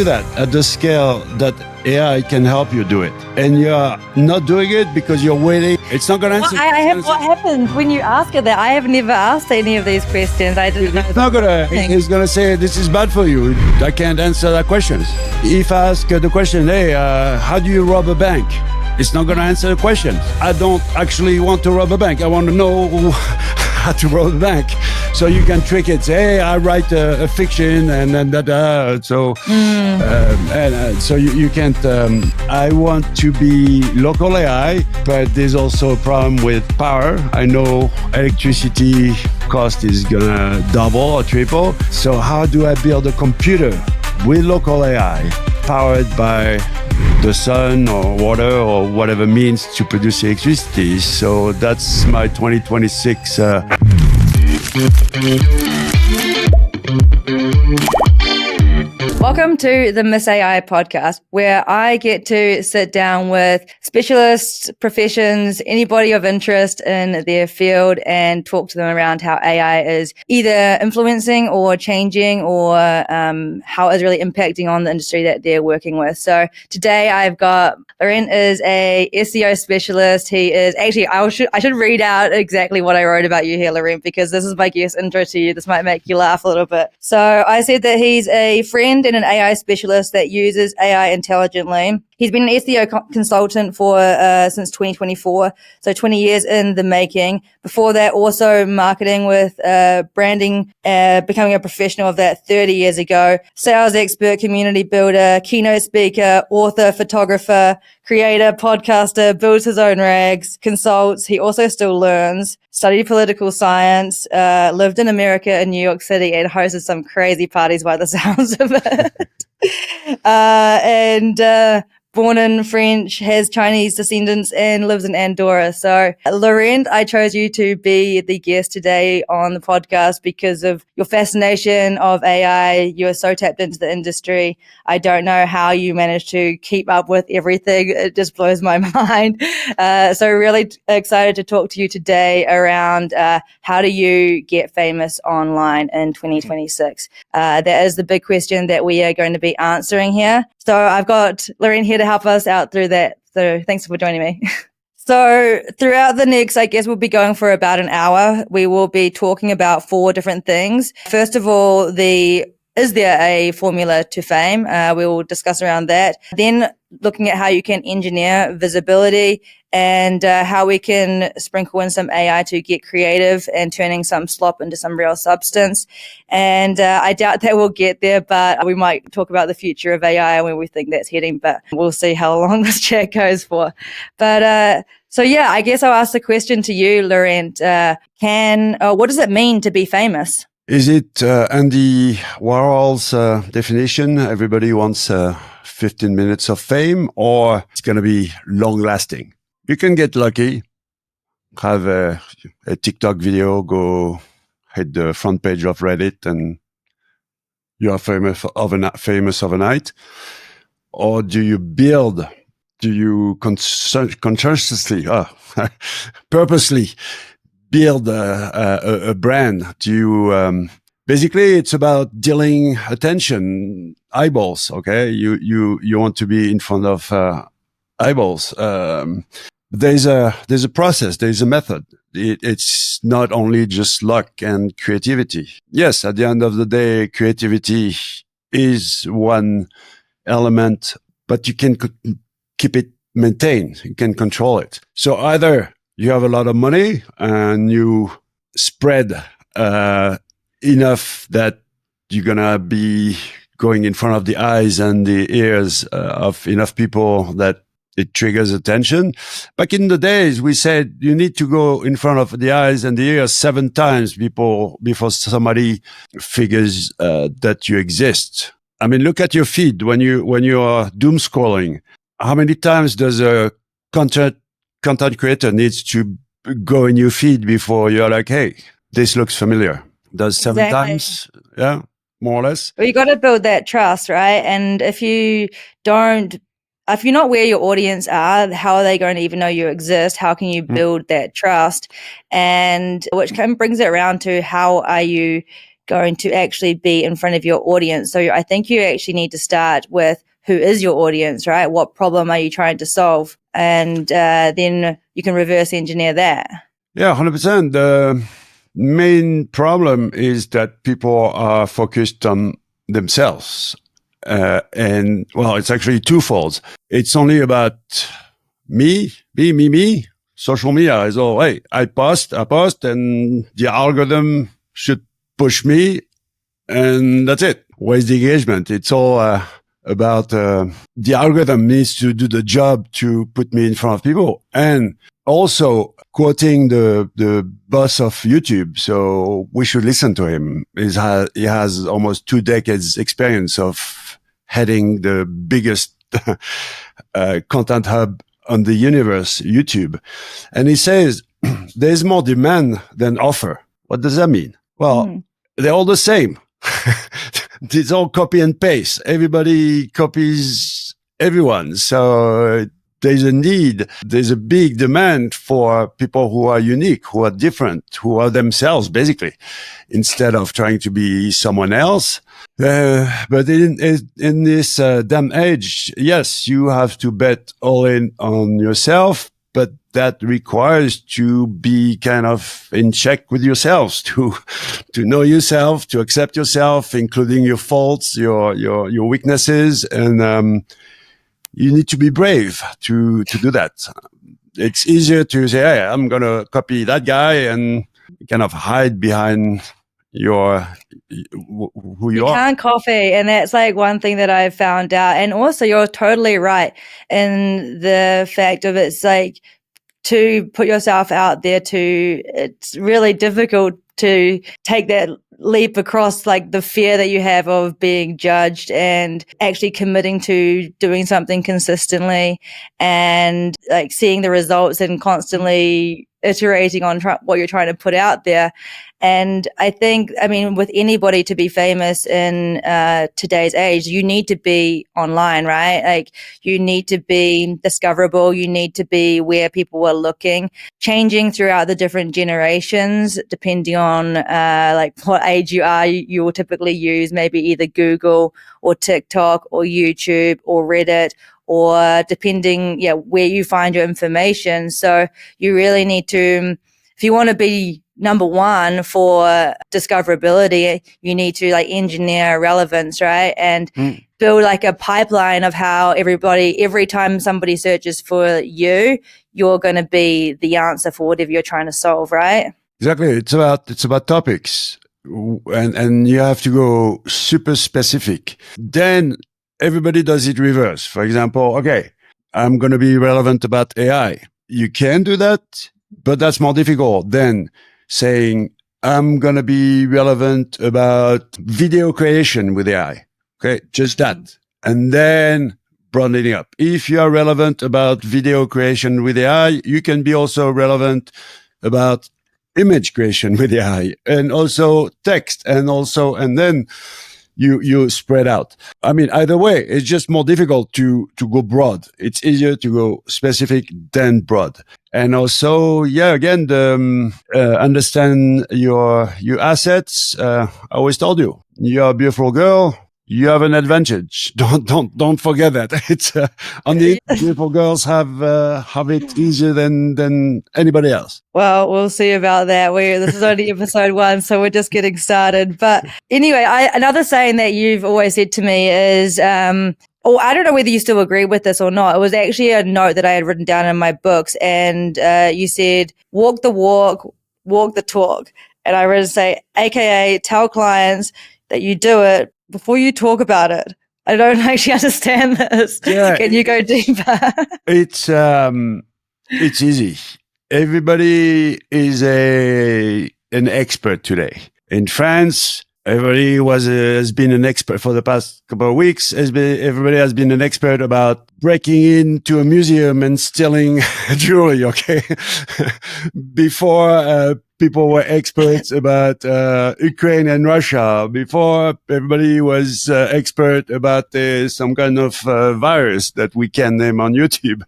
do that at the scale that AI can help you do it. And you're not doing it because you're waiting. It's not going to answer. What happened when you ask her that? I have never asked any of these questions. I didn't know. It's not going to. He's going to say, this is bad for you. I can't answer that question. If I ask the question, hey, how do you rob a bank? It's not going to answer the question. I don't actually want to rob a bank. I want to know how to rob a bank. So you can trick it. Say, hey, I write a fiction and so so you can't. I want to be local AI, but there's also a problem with power. I know electricity cost is gonna double or triple. So how do I build a computer with local AI powered by the sun or water or whatever means to produce electricity? So that's my 2026. Welcome to the Miss AI podcast, where I get to sit down with specialists, professions, anybody of interest in their field and talk to them around how AI is either influencing or changing or how it's really impacting on the industry that they're working with. So today I've got Laurent is a SEO specialist. He is actually, I should read out exactly what I wrote about you here, Laurent, because this is my guest intro to you. This might make you laugh a little bit. So I said that he's a friend and an AI specialist that uses AI intelligently. He's been an SEO consultant for since 2024, so 20 years in the making. Before that, also marketing with branding, becoming a professional of that 30 years ago. Sales expert, community builder, keynote speaker, author, photographer, creator, podcaster, builds his own rags, consults. He also still learns, studied political science, lived in America in New York City and hosted some crazy parties by the sounds of it. Born in French, has Chinese descendants and lives in Andorra. So, Laurent, I chose you to be the guest today on the podcast because of your fascination of AI. You are so tapped into the industry. I don't know how you manage to keep up with everything. It just blows my mind. So really excited to talk to you today around how do you get famous online in 2026? That is the big question that we are going to be answering here. So I've got Laurent here to help us out through that. So thanks for joining me. So throughout the next, I guess we'll be going for about an hour. We will be talking about 4 different things. First of all, is there a formula to fame? We will discuss around that. Then looking at how you can engineer visibility and how we can sprinkle in some AI to get creative and turning some slop into some real substance. And I doubt that we'll get there, but we might talk about the future of AI and where we think that's heading, but we'll see how long this chat goes for. But so yeah, I guess I'll ask the question to you, Laurent. What does it mean to be famous? Is it Andy Warhol's definition? Everybody wants 15 minutes of fame, or it's going to be long lasting? You can get lucky, have a TikTok video, go hit the front page of Reddit, and you are famous overnight. Or do you build? Do you consciously, purposely build a brand? Do you basically it's about dealing attention, eyeballs. Okay, you want to be in front of eyeballs. There's a process. There's a method. It's not only just luck and creativity. Yes, at the end of the day, creativity is one element, but you can keep it maintained. You can control it. So either you have a lot of money and you spread enough that you're gonna be going in front of the eyes and the ears of enough people that it triggers attention. Back in the days, we said you need to go in front of the eyes and the ears 7 times before somebody figures that you exist. I mean, look at your feed when you are doom scrolling. How many times does a content creator needs to go in your feed before you're like, hey, this looks familiar? Does 7 times? Yeah, more or less. Well, you got to build that trust, right? And if you're not where your audience are, how are they going to even know you exist? How can you build that trust? And which kind of brings it around to how are you going to actually be in front of your audience. So I think you actually need to start with who is your audience, right? What problem are you trying to solve? And then you can reverse engineer that. Yeah, 100%. The main problem is that people are focused on themselves. And well, it's actually twofold. It's only about me. Social media is all, hey, I post, and the algorithm should push me, and that's it. Where's the engagement? It's all about the algorithm needs to do the job to put me in front of people. And also quoting the boss of YouTube, so we should listen to him. He has almost 2 decades experience of heading the biggest content hub on the universe, YouTube. And he says, there's more demand than offer. What does that mean? Well, they're all the same. It's all copy and paste. Everybody copies everyone. So there's a need. There's a big demand for people who are unique, who are different, who are themselves, basically, instead of trying to be someone else. But in this damn age, yes, you have to bet all in on yourself, but that requires to be kind of in check with yourselves, to know yourself, to accept yourself, including your faults, your weaknesses, and you need to be brave to do that. It's easier to say, hey, I'm going to copy that guy and kind of hide behind who you are. You can't copy. And that's like one thing that I've found out. And also you're totally right in the fact of it's like to put yourself out there it's really difficult to take that leap across like the fear that you have of being judged and actually committing to doing something consistently and like seeing the results and constantly iterating on what you're trying to put out there. And I think, I mean, with anybody to be famous in today's age, you need to be online, right? Like you need to be discoverable. You need to be where people are looking, changing throughout the different generations, depending on like what age you are. You will typically use maybe either Google or TikTok or YouTube or Reddit, or depending, where you find your information. So you really need to, if you want to be number one for discoverability, you need to like engineer relevance, right? And build like a pipeline of how every time somebody searches for you, you're going to be the answer for whatever you're trying to solve, right? Exactly. It's about topics, and you have to go super specific. Then everybody does it reverse. For example, okay, I'm going to be relevant about AI. You can do that, but that's more difficult than saying, I'm going to be relevant about video creation with AI. Okay, just that. And then broadening up. If you are relevant about video creation with AI, you can be also relevant about image creation with AI and also text and then you spread out. I mean, either way, it's just more difficult to go broad. It's easier to go specific than broad. And also, again, understand your assets. I always told you, you're a beautiful girl. You have an advantage. Don't forget that. It's on the beautiful girls have it easier than anybody else. Well, we'll see about that. This is only episode 1, so we're just getting started. But anyway, another saying that you've always said to me is, I don't know whether you still agree with this or not. It was actually a note that I had written down in my books, and you said, "Walk the walk, walk the talk." And I read to say, AKA, tell clients that you do it before you talk about it. I don't actually understand this. Yeah, can you go deeper? It's easy. Everybody is an expert today. In France, everybody has been an expert for the past couple of weeks. Everybody has been an expert about breaking into a museum and stealing jewelry, okay? Before people were experts about Ukraine and Russia. Before, everybody was expert about some kind of virus that we can name on YouTube.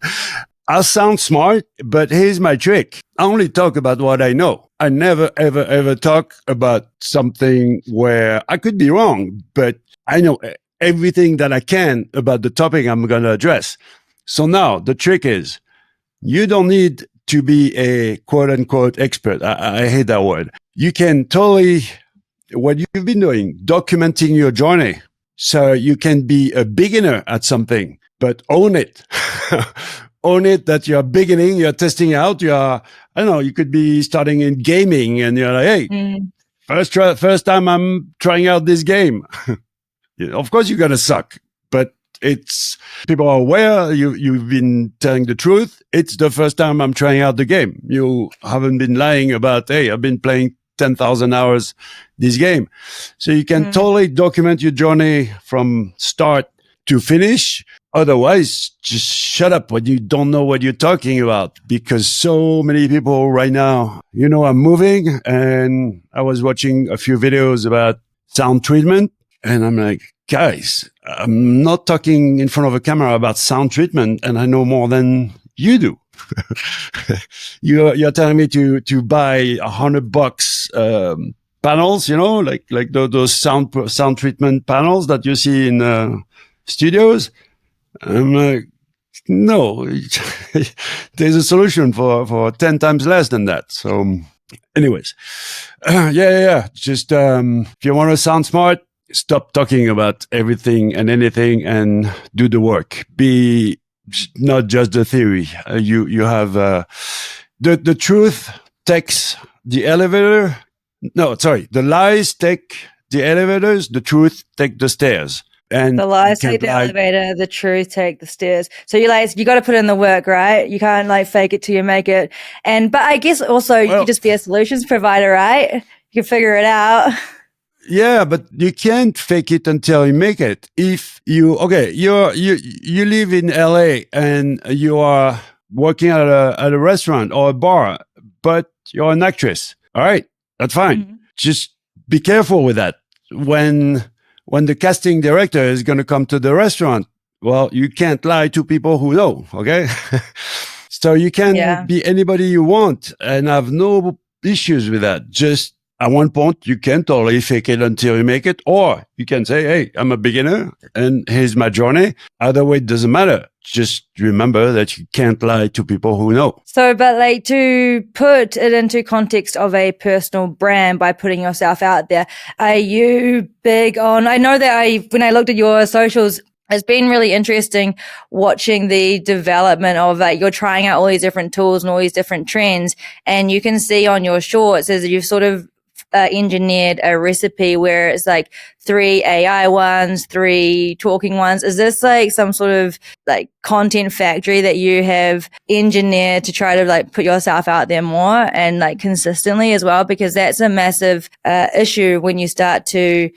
I sound smart, but here's my trick. I only talk about what I know. I never, ever, ever talk about something where I could be wrong, but I know everything that I can about the topic I'm going to address. So now the trick is you don't need to be a quote unquote expert. I hate that word. You can totally, what you've been doing, documenting your journey. So you can be a beginner at something, but own it. Own it that you're beginning, you're testing out, I don't know, you could be starting in gaming and you're like, hey, first time I'm trying out this game. Of course you're going to suck, but people are aware you've been telling the truth. It's the first time I'm trying out the game. You haven't been lying about, hey, I've been playing 10,000 hours this game. So you can totally document your journey from start to finish. Otherwise, just shut up when you don't know what you're talking about, because so many people right now, I'm moving and I was watching a few videos about sound treatment and I'm like, guys, I'm not talking in front of a camera about sound treatment and I know more than you do. You're telling me to buy $100 panels, like those sound treatment panels that you see in studios. I'm like, no, there's a solution for 10 times less than that. So anyways, yeah. Just, if you want to sound smart, stop talking about everything and anything and do the work. Be not just the theory. You have, the truth takes the elevator. No, sorry. The lies take the elevators. The truth take the stairs. And the lies take the elevator, the truth take the stairs. So you got to put in the work, right? You can't fake it till you make it. But I guess also you can just be a solutions provider, right? You can figure it out. Yeah, but you can't fake it until you make it. If you live in LA and you are working at a restaurant or a bar, but you're an actress. All right, that's fine. Mm-hmm. Just be careful with that. When the casting director is going to come to the restaurant, well, you can't lie to people who know, okay? So you can be anybody you want and have no issues with that. Just at one point, you can totally fake it until you make it, or you can say, hey, I'm a beginner and here's my journey. Either way, it doesn't matter. Just remember that you can't lie to people who know. So, but to put it into context of a personal brand by putting yourself out there, are you big on, I know that when I looked at your socials, it's been really interesting watching the development of you're trying out all these different tools and all these different trends. And you can see on your shorts as you've sort of engineered a recipe where it's 3 AI ones, 3 talking ones. Is this some sort of content factory that you have engineered to try to put yourself out there more and consistently as well? Because that's a massive issue when you start to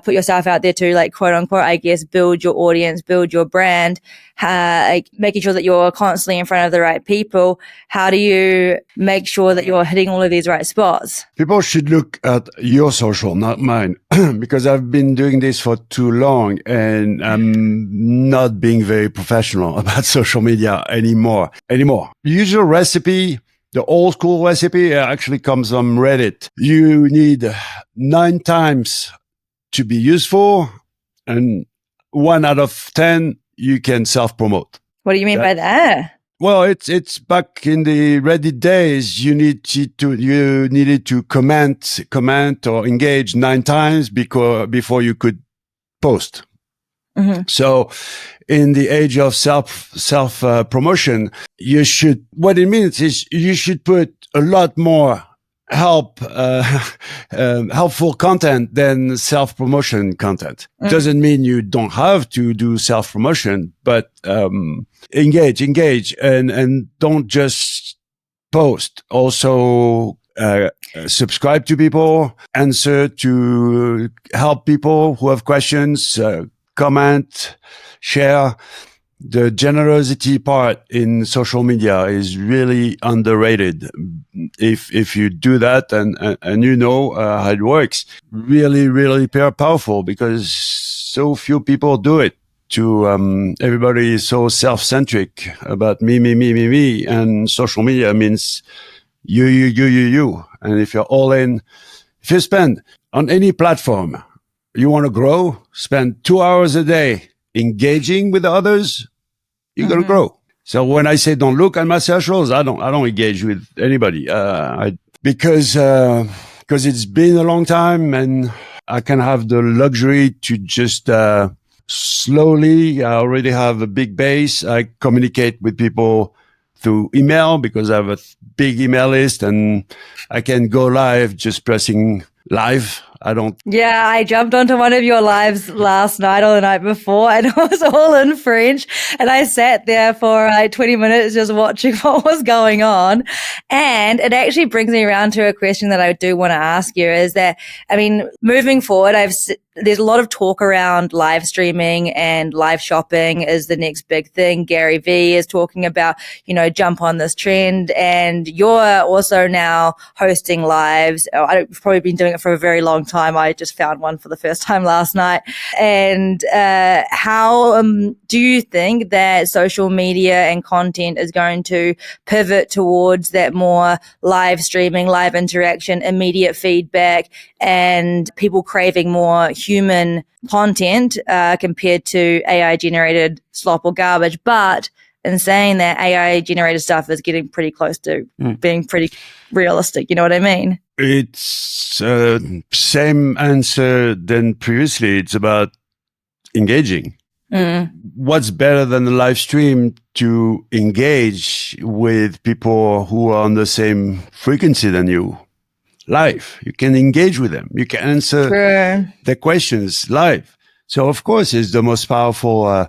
put yourself out there to quote unquote, I guess, build your audience, build your brand, making sure that you're constantly in front of the right people. How do you make sure that you're hitting all of these right spots? People should look at your social, not mine, because I've been doing this for too long and I'm not being very professional about social media anymore. Usual recipe, the old school recipe actually comes from Reddit. You need 9 times to be useful, and 1 out of 10 you can self-promote. What do you mean by that? Well, it's back in the Reddit days. You needed to comment or engage 9 times before you could post. Mm-hmm. So, in the age of self promotion, what it means is you should put a lot more helpful content than self-promotion content. Doesn't mean you don't have to do self-promotion, but engage and don't just post. Also subscribe to people, answer to help people who have questions, comment, share. The generosity part in social media is really underrated. If you do that and how it works, really, really powerful because so few people do it. everybody is so self-centric about me, and social media means you. And if you're all in, if you spend on any platform, you want to grow, spend 2 hours a day engaging with others, you're going to grow. So when I say don't look at my socials, I don't engage with anybody. Because it's been a long time and I can have the luxury to just, slowly, I already have a big base. I communicate with people through email because I have a big email list and I can go live just pressing live. Yeah, I jumped onto one of your lives last night or the night before and it was all in French. And I sat there for like 20 minutes just watching what was going on. And it actually brings me around to a question that I do want to ask you is that, I mean, moving forward, there's a lot of talk around live streaming and live shopping is the next big thing. Gary Vee is talking about, jump on this trend. And you're also now hosting lives. I've probably been doing it for a very long time. I just found one for the first time last night. And how do you think that social media and content is going to pivot towards that more live streaming, live interaction, immediate feedback, and people craving more human content compared to AI generated slop or garbage? But in saying that, AI generated stuff is getting pretty close to being pretty realistic. You know what I mean? It's same answer than previously. It's about engaging. What's better than the live stream to engage with people who are on the same frequency than you? Live. You can engage with them. You can answer their questions live. So of course, it's the most powerful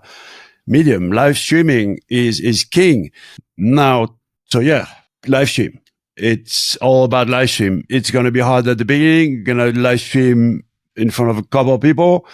medium. Live streaming is king now. So yeah, live stream. It's all about live stream. It's going to be hard at the beginning. You're going to live stream in front of a couple of people.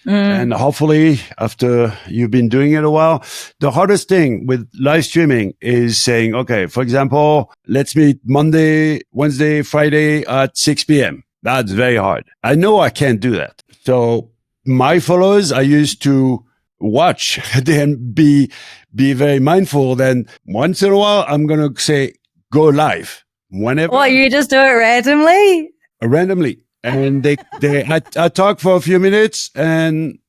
And hopefully after you've been doing it a while, the hardest thing with live streaming is saying, okay, for example, let's meet Monday, Wednesday, Friday at 6 p.m. That's very hard. I know I can't do that. So my followers, I used to watch, then be very mindful. Then once in a while, I'm going to say, go live whenever. What, you just do it randomly? Randomly. And I talk for a few minutes and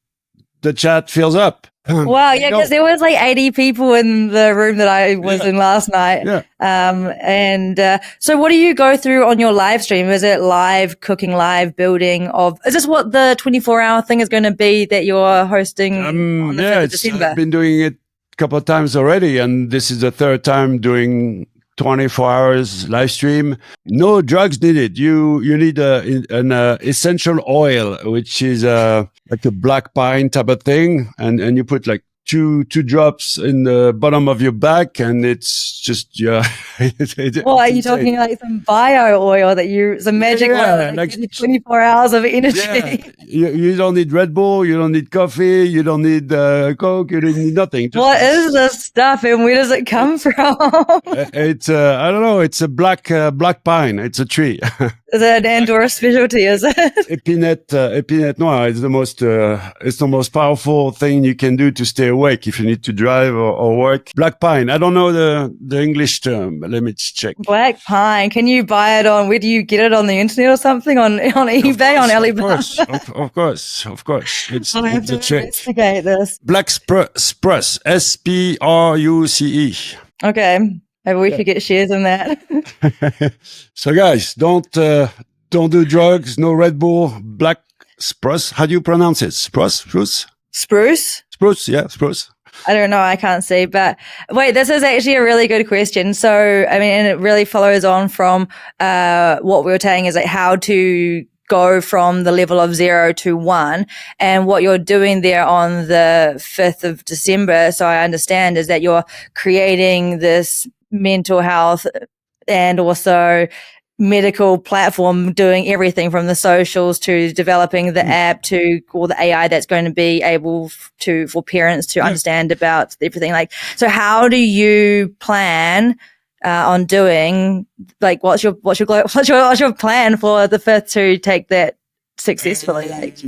the chat fills up. Wow. Yeah. Because there was like 80 people in the room that I was in last night. Yeah. So what do you go through on your live stream? Is it live cooking, live building is this what the 24-hour thing is going to be that you're hosting on the 5th of December? I've been doing it a couple of times already. And this is the third time doing 24 hours live stream. No drugs needed. You need an essential oil, which is like a black pine type of thing, and you put like two drops in the bottom of your back, and it's just What are you talking like some bio oil some magic oil that gives you 24 hours of energy? Yeah. You don't need Red Bull, you don't need coffee, you don't need Coke, you don't need nothing. What is this stuff and where does it come from? It's I don't know. It's a black pine. It's a tree. Is it an Andorra specialty? Is it? Epinette noir. It's the most powerful thing you can do to stay awake if you need to drive or work. Black pine. I don't know the English term. But let me check. Black pine. Can you buy it on? Where do you get it on the internet or something? On eBay, on Alibaba? Of course. I'll have to investigate this. Black spruce. SPRUCE. Okay. Maybe we could get shares in that. So guys, don't do drugs. No Red Bull. Black spruce. How do you pronounce it? Spruce. Yeah, spruce. I don't know. I can't see. But wait, this is actually a really good question. So, I mean, and it really follows on from what we were saying is like how to go from the level of 0 to 1. And what you're doing there on the 5th of December, so I understand, is that you're creating this mental health and also medical platform, doing everything from the socials to developing the app to all the AI that's going to be able for parents to understand about everything. Like, so how do you plan on doing, like, what's your plan for the 5th to take that successfully, like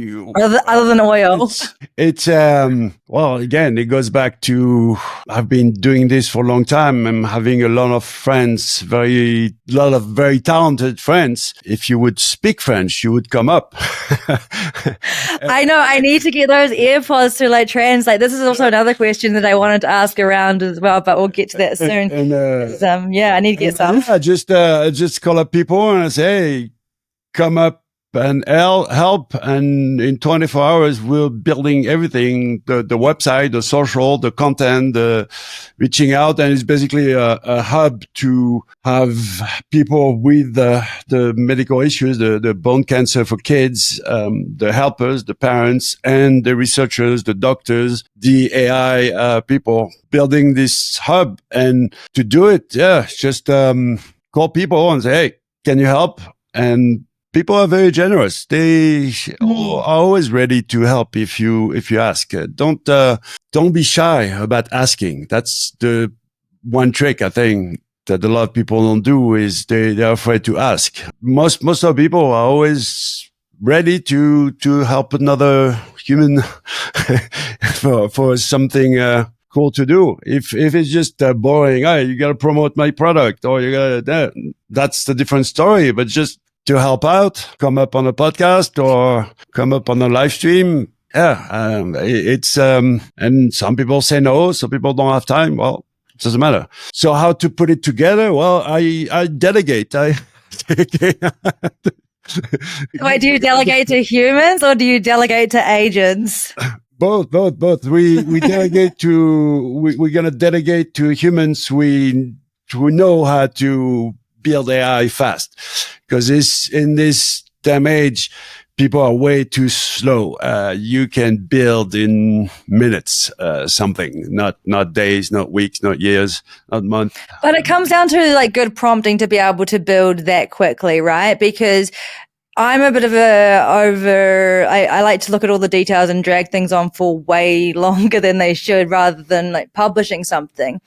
other than oil? It's well, again, it goes back to I've been doing this for a long time. I'm having a lot of friends, lot of very talented friends. If you would speak French, you would come up. I know. I need to get those AirPods to like translate. This is also another question that I wanted to ask around as well, but we'll get to that soon. Yeah, I need to get some. Yeah, just call up people and say, hey, come up and help. And in 24 hours, we're building everything, the website, the social, the content, the reaching out. And it's basically a hub to have people with the medical issues, the bone cancer for kids, the helpers, the parents, and the researchers, the doctors, the AI people building this hub. And to do it, just call people and say, hey, can you help? And people are very generous. They are always ready to help if you ask. Don't be shy about asking. That's the one trick I think that a lot of people don't do is they're afraid to ask. Most of the people are always ready to help another human for something cool to do. If it's just boring, hey, you gotta promote my product or you gotta that's the different story. But just to help out, come up on a podcast or come up on a live stream. It's and some people say no, some people don't have time. Well, it doesn't matter. So how to put it together? Well, I delegate. Wait, do you delegate to humans or do you delegate to agents? Both. We delegate to, we're going to delegate to humans who know how to build AI fast. Because in this damn age, people are way too slow. You can build in minutes, something, not days, not weeks, not years, not months. But it comes down to like good prompting to be able to build that quickly, right? Because I'm a bit of I like to look at all the details and drag things on for way longer than they should rather than like publishing something.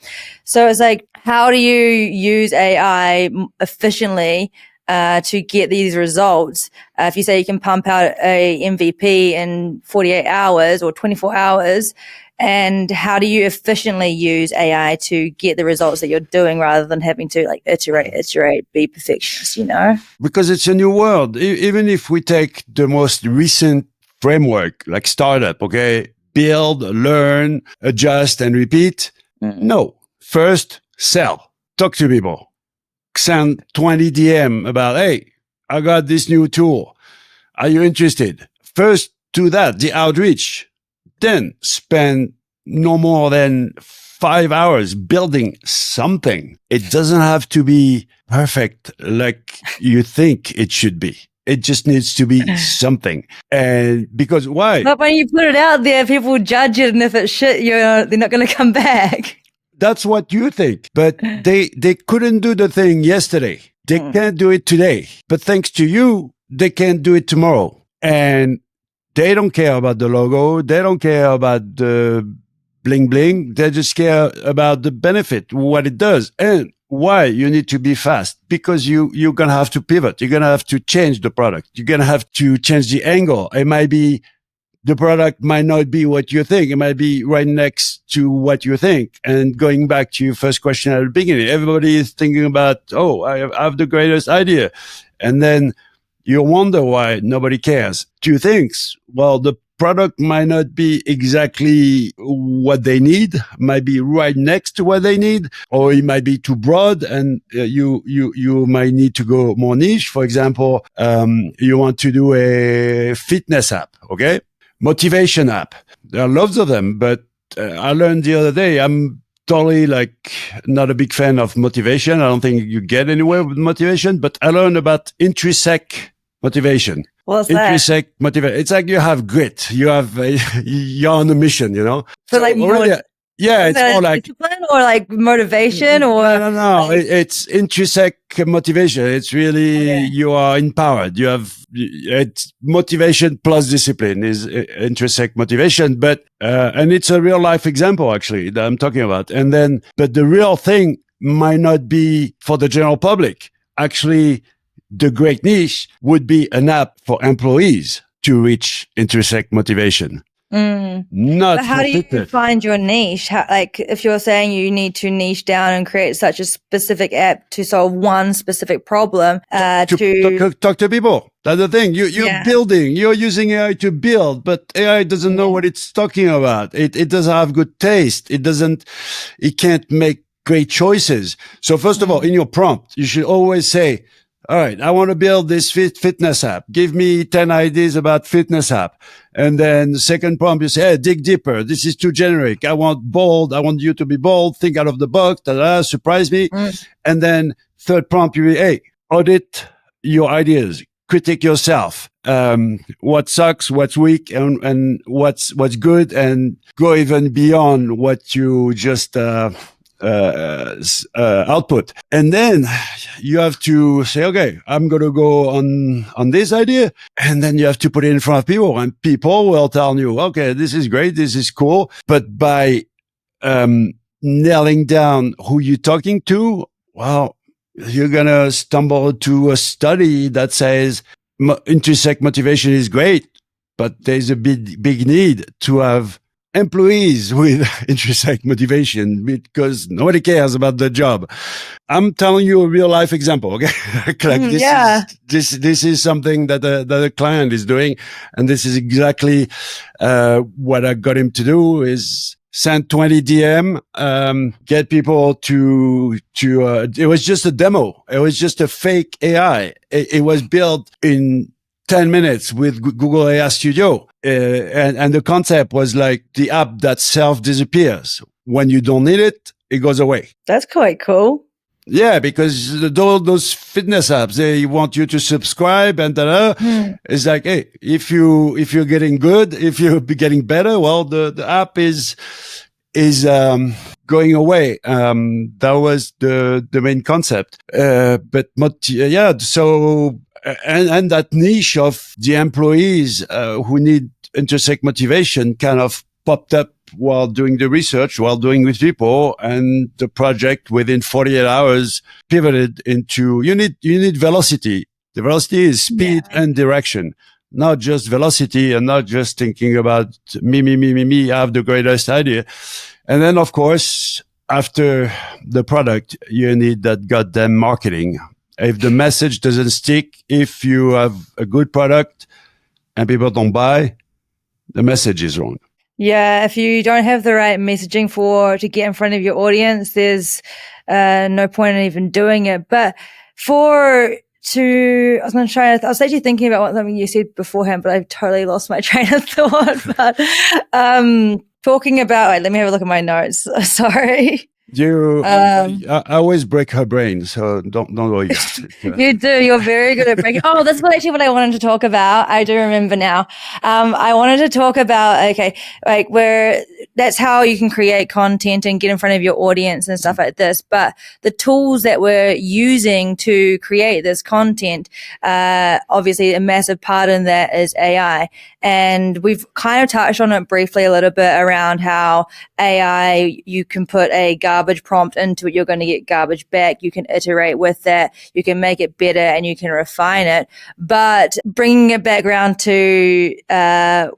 So it's like, how do you use AI efficiently to get these results? If you say you can pump out a MVP in 48 hours or 24 hours, and how do you efficiently use AI to get the results that you're doing rather than having to like iterate, be perfectionist, you know? Because it's a new world. Even if we take the most recent framework, like startup, okay, build, learn, adjust, and repeat. No. First, sell. Talk to people. Send 20 DM about, hey, I got this new tool. Are you interested? First, do that, the outreach. Then spend no more than 5 hours building something. It doesn't have to be perfect like you think it should be. It just needs to be something. And because why? But when you put it out there, people judge it, and if it's shit, they're not going to come back. That's what you think. But they couldn't do the thing yesterday. They can't do it today. But thanks to you, they can do it tomorrow. And they don't care about the logo. They don't care about the bling bling. They just care about the benefit, what it does, and why you need to be fast. Because you're going to have to pivot. You're going to have to change the product. You're going to have to change the angle. It might be, the product might not be what you think. It might be right next to what you think. And going back to your first question at the beginning, everybody is thinking about, I have the greatest idea. And then you wonder why nobody cares. Two things. Well, the product might not be exactly what they need, might be right next to what they need, or it might be too broad and you might need to go more niche. For example, you want to do a fitness app, okay? Motivation app. There are lots of them, but I learned the other day, I'm totally not a big fan of motivation. I don't think you get anywhere with motivation, but I learned about intrinsic motivation. What's intrinsic motivation. It's like you have grit. You're on a mission, you know? So like it's more like discipline or like motivation or no. It's intrinsic motivation. It's really you are empowered. You have it's motivation plus discipline is intrinsic motivation, but and it's a real life example actually that I'm talking about. And then, but the real thing might not be for the general public. Actually, the great niche would be an app for employees to reach intersect motivation. Not But how for do you fitness. find your niche? Like if you're saying you need to niche down and create such a specific app to solve one specific problem, Talk to people. That's the thing. You're using AI to build, but AI doesn't know what it's talking about. It doesn't have good taste. It can't make great choices. So first of all, in your prompt, you should always say, all right, I want to build this fitness app. Give me 10 ideas about fitness app. And then the second prompt, you say, hey, dig deeper. This is too generic. I want bold. I want you to be bold. Think out of the box. Surprise me. And then third prompt, you hey, audit your ideas. Critique yourself. What sucks, what's weak, and what's good, and go even beyond what you just, output. And then you have to say, okay, I'm going to go on this idea. And then you have to put it in front of people, and people will tell you, okay, this is great. This is cool. But by, nailing down who you're talking to, well, you're going to stumble to a study that says intersect motivation is great, but there's a big need to have employees with intrinsic motivation because nobody cares about the job. I'm telling you a real life example. Okay. This is something that the client is doing. And this is exactly, what I got him to do is send 20 DM, get people to, it was just a demo. It was just a fake AI. It was built in 10 minutes with Google AI Studio. And the concept was like the app that self-disappears. When you don't need it, it goes away. That's quite cool. Yeah, because those fitness apps, they want you to subscribe and it's like, hey, if you're getting good, if you're getting better, well, the app is going away. That was the main concept. So, and that niche of the employees, who need intersect motivation kind of popped up while doing the research, while doing with people, and the project within 48 hours pivoted into, you need velocity. The velocity is speed and direction, not just velocity and not just thinking about me, I have the greatest idea. And then of course, after the product, you need that goddamn marketing. If the message doesn't stick, if you have a good product and people don't buy, the message is wrong. Yeah, if you don't have the right messaging to get in front of your audience, there's no point in even doing it. But I was actually thinking about something you said beforehand, but I've totally lost my train of thought. But talking about, let me have a look at my notes. Sorry. I always break her brain, so don't worry. You do. You're very good at breaking. Oh, that's actually what I wanted to talk about. I do remember now. I wanted to talk about, where that's how you can create content and get in front of your audience and stuff like this. But the tools that we're using to create this content, obviously a massive part in that is AI. And we've kind of touched on it briefly a little bit around how AI, you can put a garbage prompt into it, you're going to get garbage back. You can iterate with that. You can make it better and you can refine it. But bringing it back around to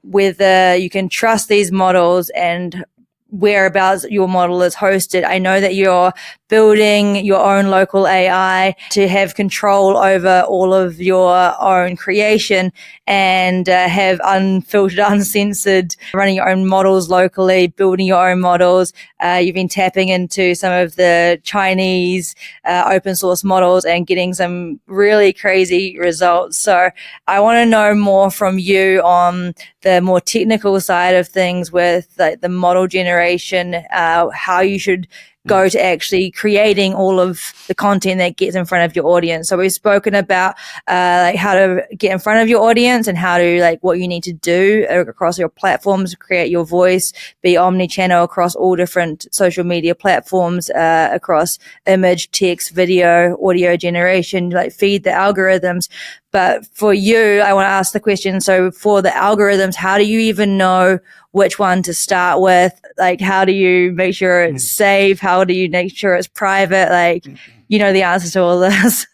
whether you can trust these models and whereabouts your model is hosted. I know that you're building your own local AI to have control over all of your own creation and have unfiltered, uncensored, running your own models locally, building your own models. You've been tapping into some of the Chinese open source models and getting some really crazy results. So I want to know more from you on the more technical side of things with the model generation, how you should go to actually creating all of the content that gets in front of your audience. So we've spoken about how to get in front of your audience and how to what you need to do across your platforms, create your voice, be omni-channel across all different social media platforms, across image, text, video, audio generation, feed the algorithms. But for you, I want to ask the question. So for the algorithms, how do you even know which one to start with? How do you make sure it's safe? How do you make sure it's private? You know the answers to all this.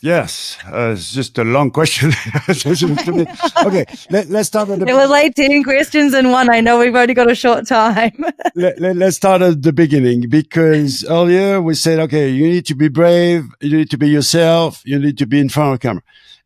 Yes, it's just a long question. Okay, let's start at It was like 10 questions in one. I know we've only got a short time. let's start at the beginning, because earlier we said, okay, you need to be brave, you need to be yourself, you need to be in front of the camera.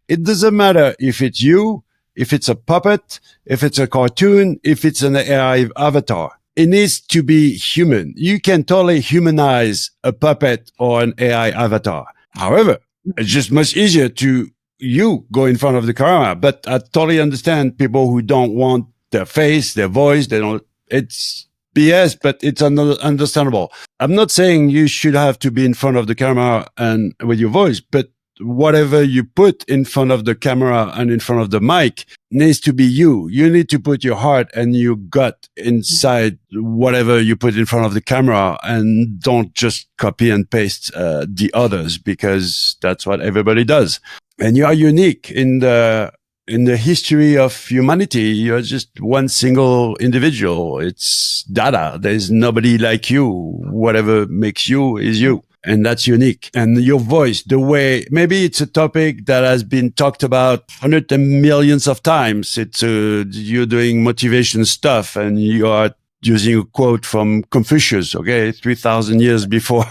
It doesn't matter if it's you, if it's a puppet, if it's a cartoon, if it's an AI avatar. It needs to be human. You can totally humanize a puppet or an AI avatar. However, it's just much easier to you go in front of the camera. But I totally understand people who don't want their face, their voice. They don't, it's BS, but it's understandable. I'm not saying you should have to be in front of the camera and with your voice, but whatever you put in front of the camera and in front of the mic needs to be you. You need to put your heart and your gut inside whatever you put in front of the camera, and don't just copy and paste the others, because that's what everybody does. And you are unique in the history of humanity. You're just one single individual. It's data. There's nobody like you. Whatever makes you is you. And that's unique. And your voice, the way, maybe it's a topic that has been talked about hundreds and millions of times. It's, you're doing motivation stuff and you are using a quote from Confucius, okay, 3,000 years before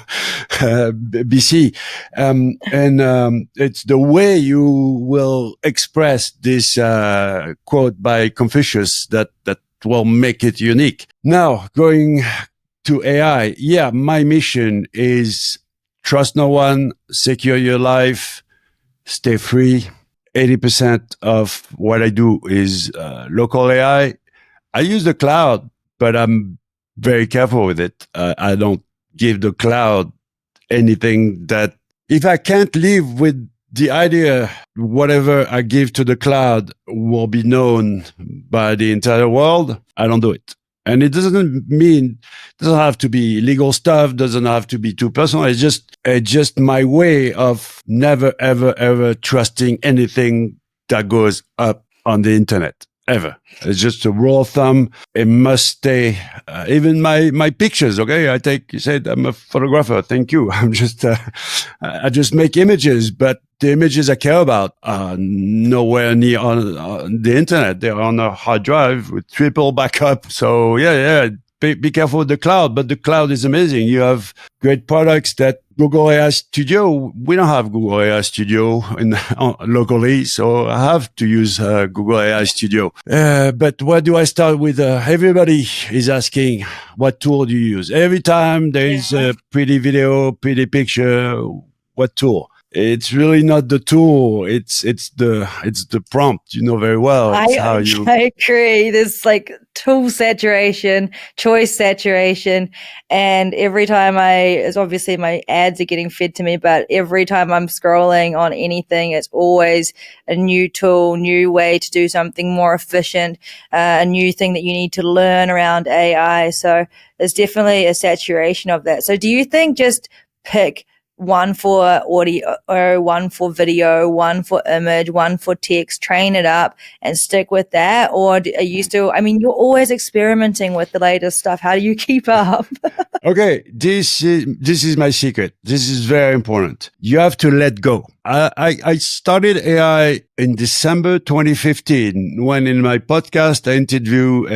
BC. It's the way you will express this quote by Confucius that will make it unique. Now, going to AI, yeah, my mission is trust no one, secure your life, stay free. 80% of what I do is local AI. I use the cloud, but I'm very careful with it. I don't give the cloud anything that, if I can't live with the idea, whatever I give to the cloud will be known by the entire world, I don't do it. And it doesn't have to be legal stuff, doesn't have to be too personal. It's just my way of never, ever, ever trusting anything that goes up on the internet. Ever. It's just a rule of thumb. It must stay, even my pictures. Okay. You said I'm a photographer. Thank you. I just make images, but the images I care about are nowhere near on the internet. They're on a hard drive with triple backup. So yeah. Be careful with the cloud, but the cloud is amazing. You have great products that Google AI Studio. We don't have Google AI Studio locally, so I have to use Google AI Studio. But where do I start with? Everybody is asking, what tool do you use? Every time there is a pretty video, pretty picture, what tool? It's really not the tool. It's the prompt. You know very well. I agree. There's like tool saturation, choice saturation, and every time it's obviously my ads are getting fed to me, but every time I'm scrolling on anything, it's always a new tool, new way to do something more efficient, a new thing that you need to learn around AI. So there's definitely a saturation of that. So do you think just pick one for audio, or one for video, one for image, one for text, train it up and stick with that? Or are you still, you're always experimenting with the latest stuff. How do you keep up? Okay. This is my secret. This is very important. You have to let go. I started AI in December 2015 when in my podcast I interview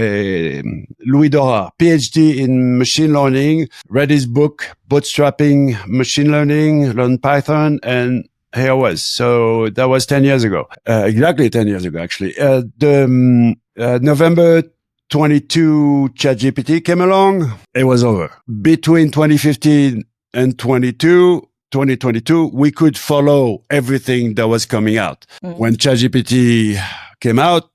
Louis Dora, PhD in machine learning, read his book, Bootstrapping Machine Learning, learned Python, and here I was. So that was 10 years ago. Exactly 10 years ago, actually. November 22, ChatGPT came along. It was over. Between 2015 and 2022, we could follow everything that was coming out. When ChatGPT came out,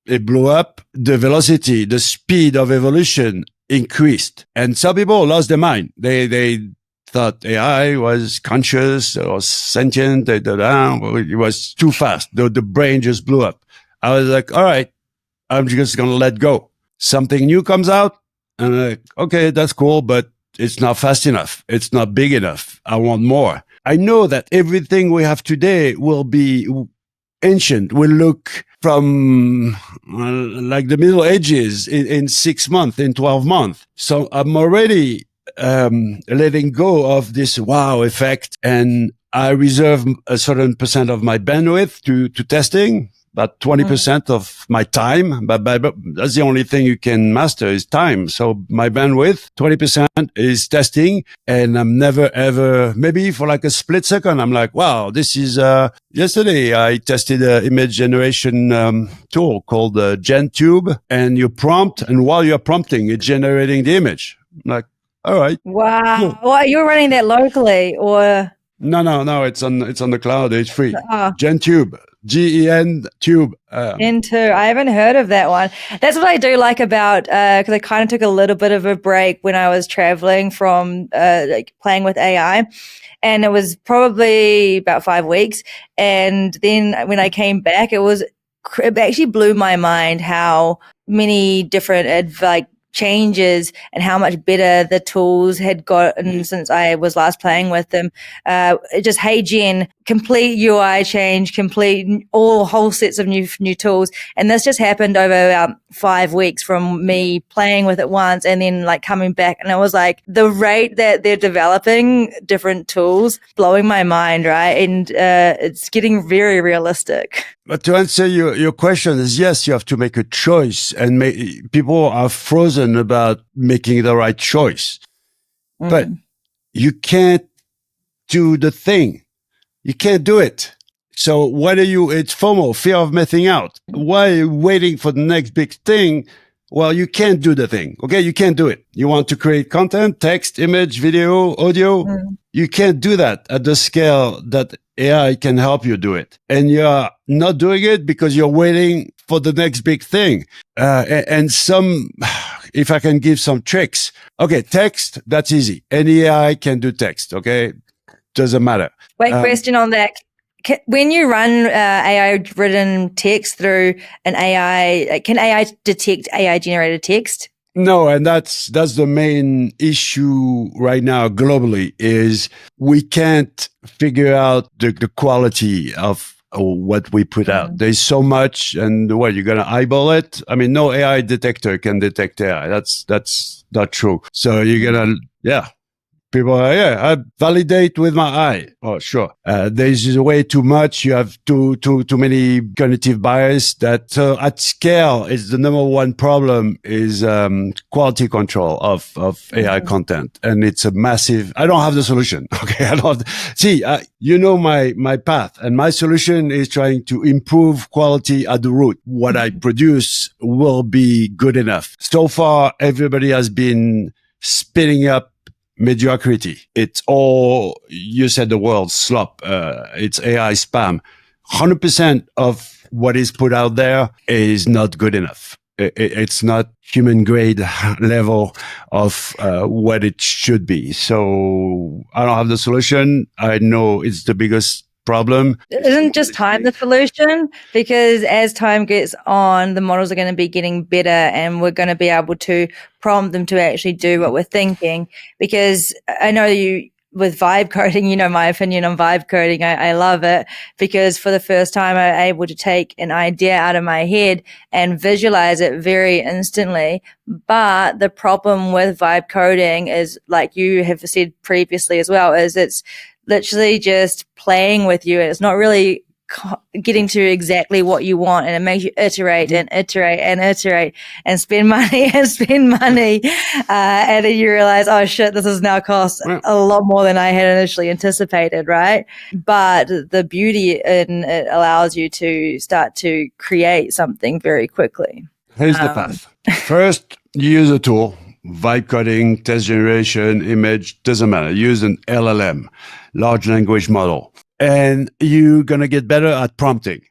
it blew up. The velocity, the speed of evolution increased. And some people lost their mind. They thought AI was conscious or sentient. It was too fast. The brain just blew up. I was like, all right, I'm just going to let go. Something new comes out, and I'm like, okay, that's cool, but it's not fast enough. It's not big enough. I want more. I know that everything we have today will be ancient. Will look from like the Middle Ages in 6 months, in 12 months. So I'm already letting go of this wow effect and I reserve a certain percent of my bandwidth to testing, about 20% of my time. But that's the only thing you can master is time. So my bandwidth, 20% is testing. And I'm never ever, maybe for like a split second, I'm like, wow, this is, yesterday I tested an image generation, tool called GenTube, and you prompt, and while you're prompting, it's generating the image. I'm like, all right. Wow. Cool. Well, you're running that locally or? No. It's on the cloud. It's free. Oh. GenTube, GEN Tube. Into, I haven't heard of that one. That's what I do like about, because I kind of took a little bit of a break when I was traveling from like playing with AI, and it was probably about 5 weeks. And then when I came back, it actually blew my mind how many different like changes and how much better the tools had gotten since I was last playing with them. Just Hey Gen, complete UI change, complete whole sets of new tools. And this just happened over about 5 weeks from me playing with it once and then like coming back. And it was like the rate that they're developing different tools blowing my mind, right? And it's getting very realistic. But to answer your question is yes, you have to make a choice, and people are frozen about making the right choice. But you can't do the thing. You can't do it. So it's FOMO, fear of missing out. Why are you waiting for the next big thing? Well, you can't do the thing. Okay. You can't do it. You want to create content, text, image, video, audio. You can't do that at the scale that AI can help you do it. And you're not doing it because you're waiting for the next big thing. If I can give some tricks. Okay. Text, that's easy. Any AI can do text. Okay. Doesn't matter. Wait, question on that. When you run AI-written text through an AI, can AI detect AI-generated text? No, and that's the main issue right now globally is we can't figure out the quality of what we put out. There's so much, and you're going to eyeball it? I mean, no AI detector can detect AI. That's not true. So you're going to, people are, I validate with my eye. Oh, sure. There's way too much. You have too many cognitive bias that at scale is the number one problem is quality control of AI content. And it's a massive, I don't have the solution. Okay. My path, and my solution is trying to improve quality at the root. What I produce will be good enough. So far, everybody has been spinning up mediocrity. It's all, you said the word slop. It's AI spam. 100% of what is put out there is not good enough. It's not human grade level of what it should be. So I don't have the solution. I know it's the biggest problem. Isn't just time the solution? Because as time gets on, the models are going to be getting better and we're going to be able to prompt them to actually do what we're thinking. Because I know with vibe coding, my opinion on vibe coding. I love it because for the first time I'm able to take an idea out of my head and visualize it very instantly. But the problem with vibe coding is, like you have said previously as well, is it's literally just playing with you. It's not really getting to exactly what you want, and it makes you iterate and iterate and iterate and spend money and spend money. And then you realize, oh shit, this has now cost a lot more than I had initially anticipated, right? But the beauty in it allows you to start to create something very quickly. Here's the path. First, you use a tool. Vibe coding, text generation, image, doesn't matter. Use an LLM, large language model, and you're going to get better at prompting.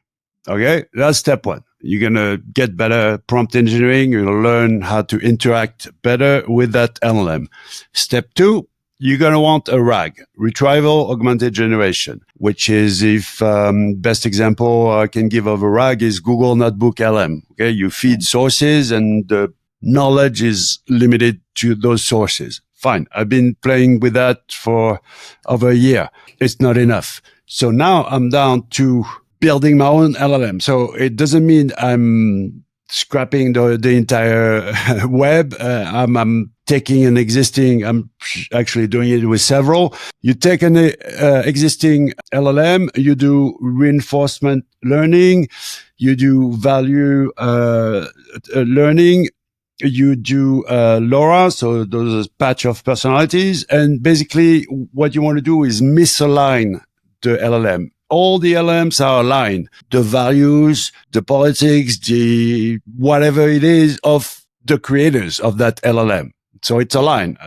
Okay. That's step one. You're going to get better at prompt engineering. You're going to learn how to interact better with that LLM. Step two, you're going to want a RAG, retrieval augmented generation, which is, if best example I can give of a RAG is Google Notebook LM. Okay. You feed sources and the knowledge is limited to those sources. Fine. I've been playing with that for over a year. It's not enough. So now I'm down to building my own LLM. So it doesn't mean I'm scrapping the entire web. I'm taking an existing, I'm actually doing it with several. You take an existing LLM, you do reinforcement learning, you do value learning, you do LoRa, so those are patch of personalities. And basically what you want to do is misalign the LLM. All the LLMs are aligned. The values, the politics, the whatever it is of the creators of that LLM. So it's aligned.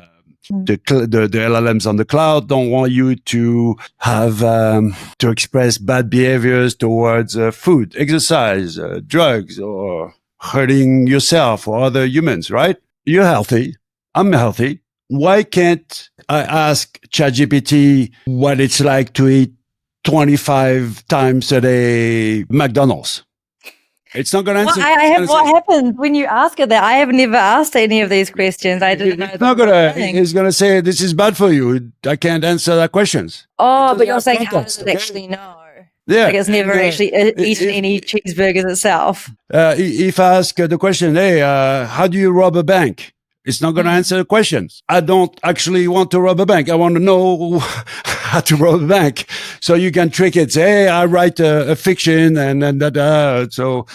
The LLMs on the cloud don't want you to have to express bad behaviors towards food, exercise, drugs, or hurting yourself or other humans, right? You're healthy. I'm healthy. Why can't I ask ChatGPT what it's like to eat 25 times a day McDonald's? It's not going to answer. What happens when you ask it that? I have never asked any of these questions. I didn't know. It's going to say, this is bad for you. I can't answer that questions. Oh, but you're saying, how does it actually know? Yeah. Like it's never actually eaten any cheeseburgers itself. If I ask the question, hey, how do you rob a bank? It's not going to answer the questions. I don't actually want to rob a bank. I want to know how to rob a bank. So you can trick it. Say, hey, I write a fiction and so,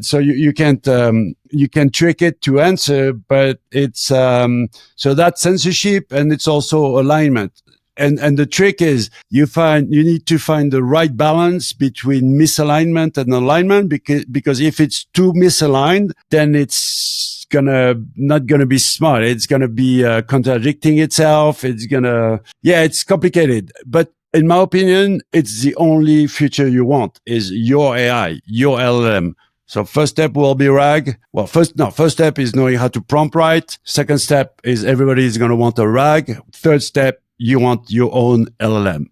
so you can trick it to answer, but it's, so that's censorship and it's also alignment. And the trick is you need to find the right balance between misalignment and alignment because if it's too misaligned, then it's not gonna be smart. It's gonna be contradicting itself. It's complicated. But in my opinion, it's the only future you want is your AI, your LLM. So first step will be RAG. Well, first step is knowing how to prompt right. Second step is everybody is going to want a RAG. Third step, you want your own LLM.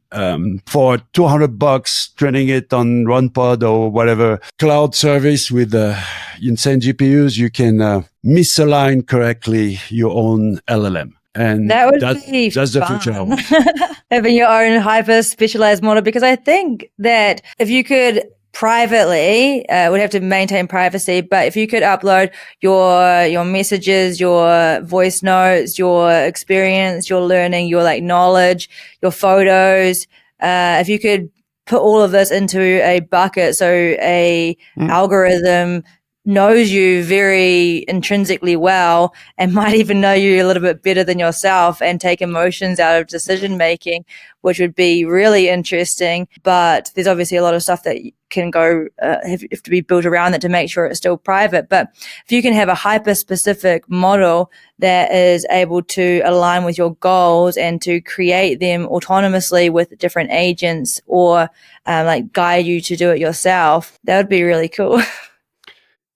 For $200, training it on RunPod or whatever cloud service with insane GPUs, you can misalign correctly your own LLM. And that's the future. Having your own hyper specialized model, because I think that if you could privately, would have to maintain privacy, but if you could upload your messages, your voice notes, your experience, your learning, your like knowledge, your photos, if you could put all of this into a bucket, so a algorithm knows you very intrinsically well and might even know you a little bit better than yourself and take emotions out of decision making, which would be really interesting. But there's obviously a lot of stuff that can go have to be built around that to make sure it's still private. But if you can have a hyper specific model that is able to align with your goals and to create them autonomously with different agents or like guide you to do it yourself, that would be really cool.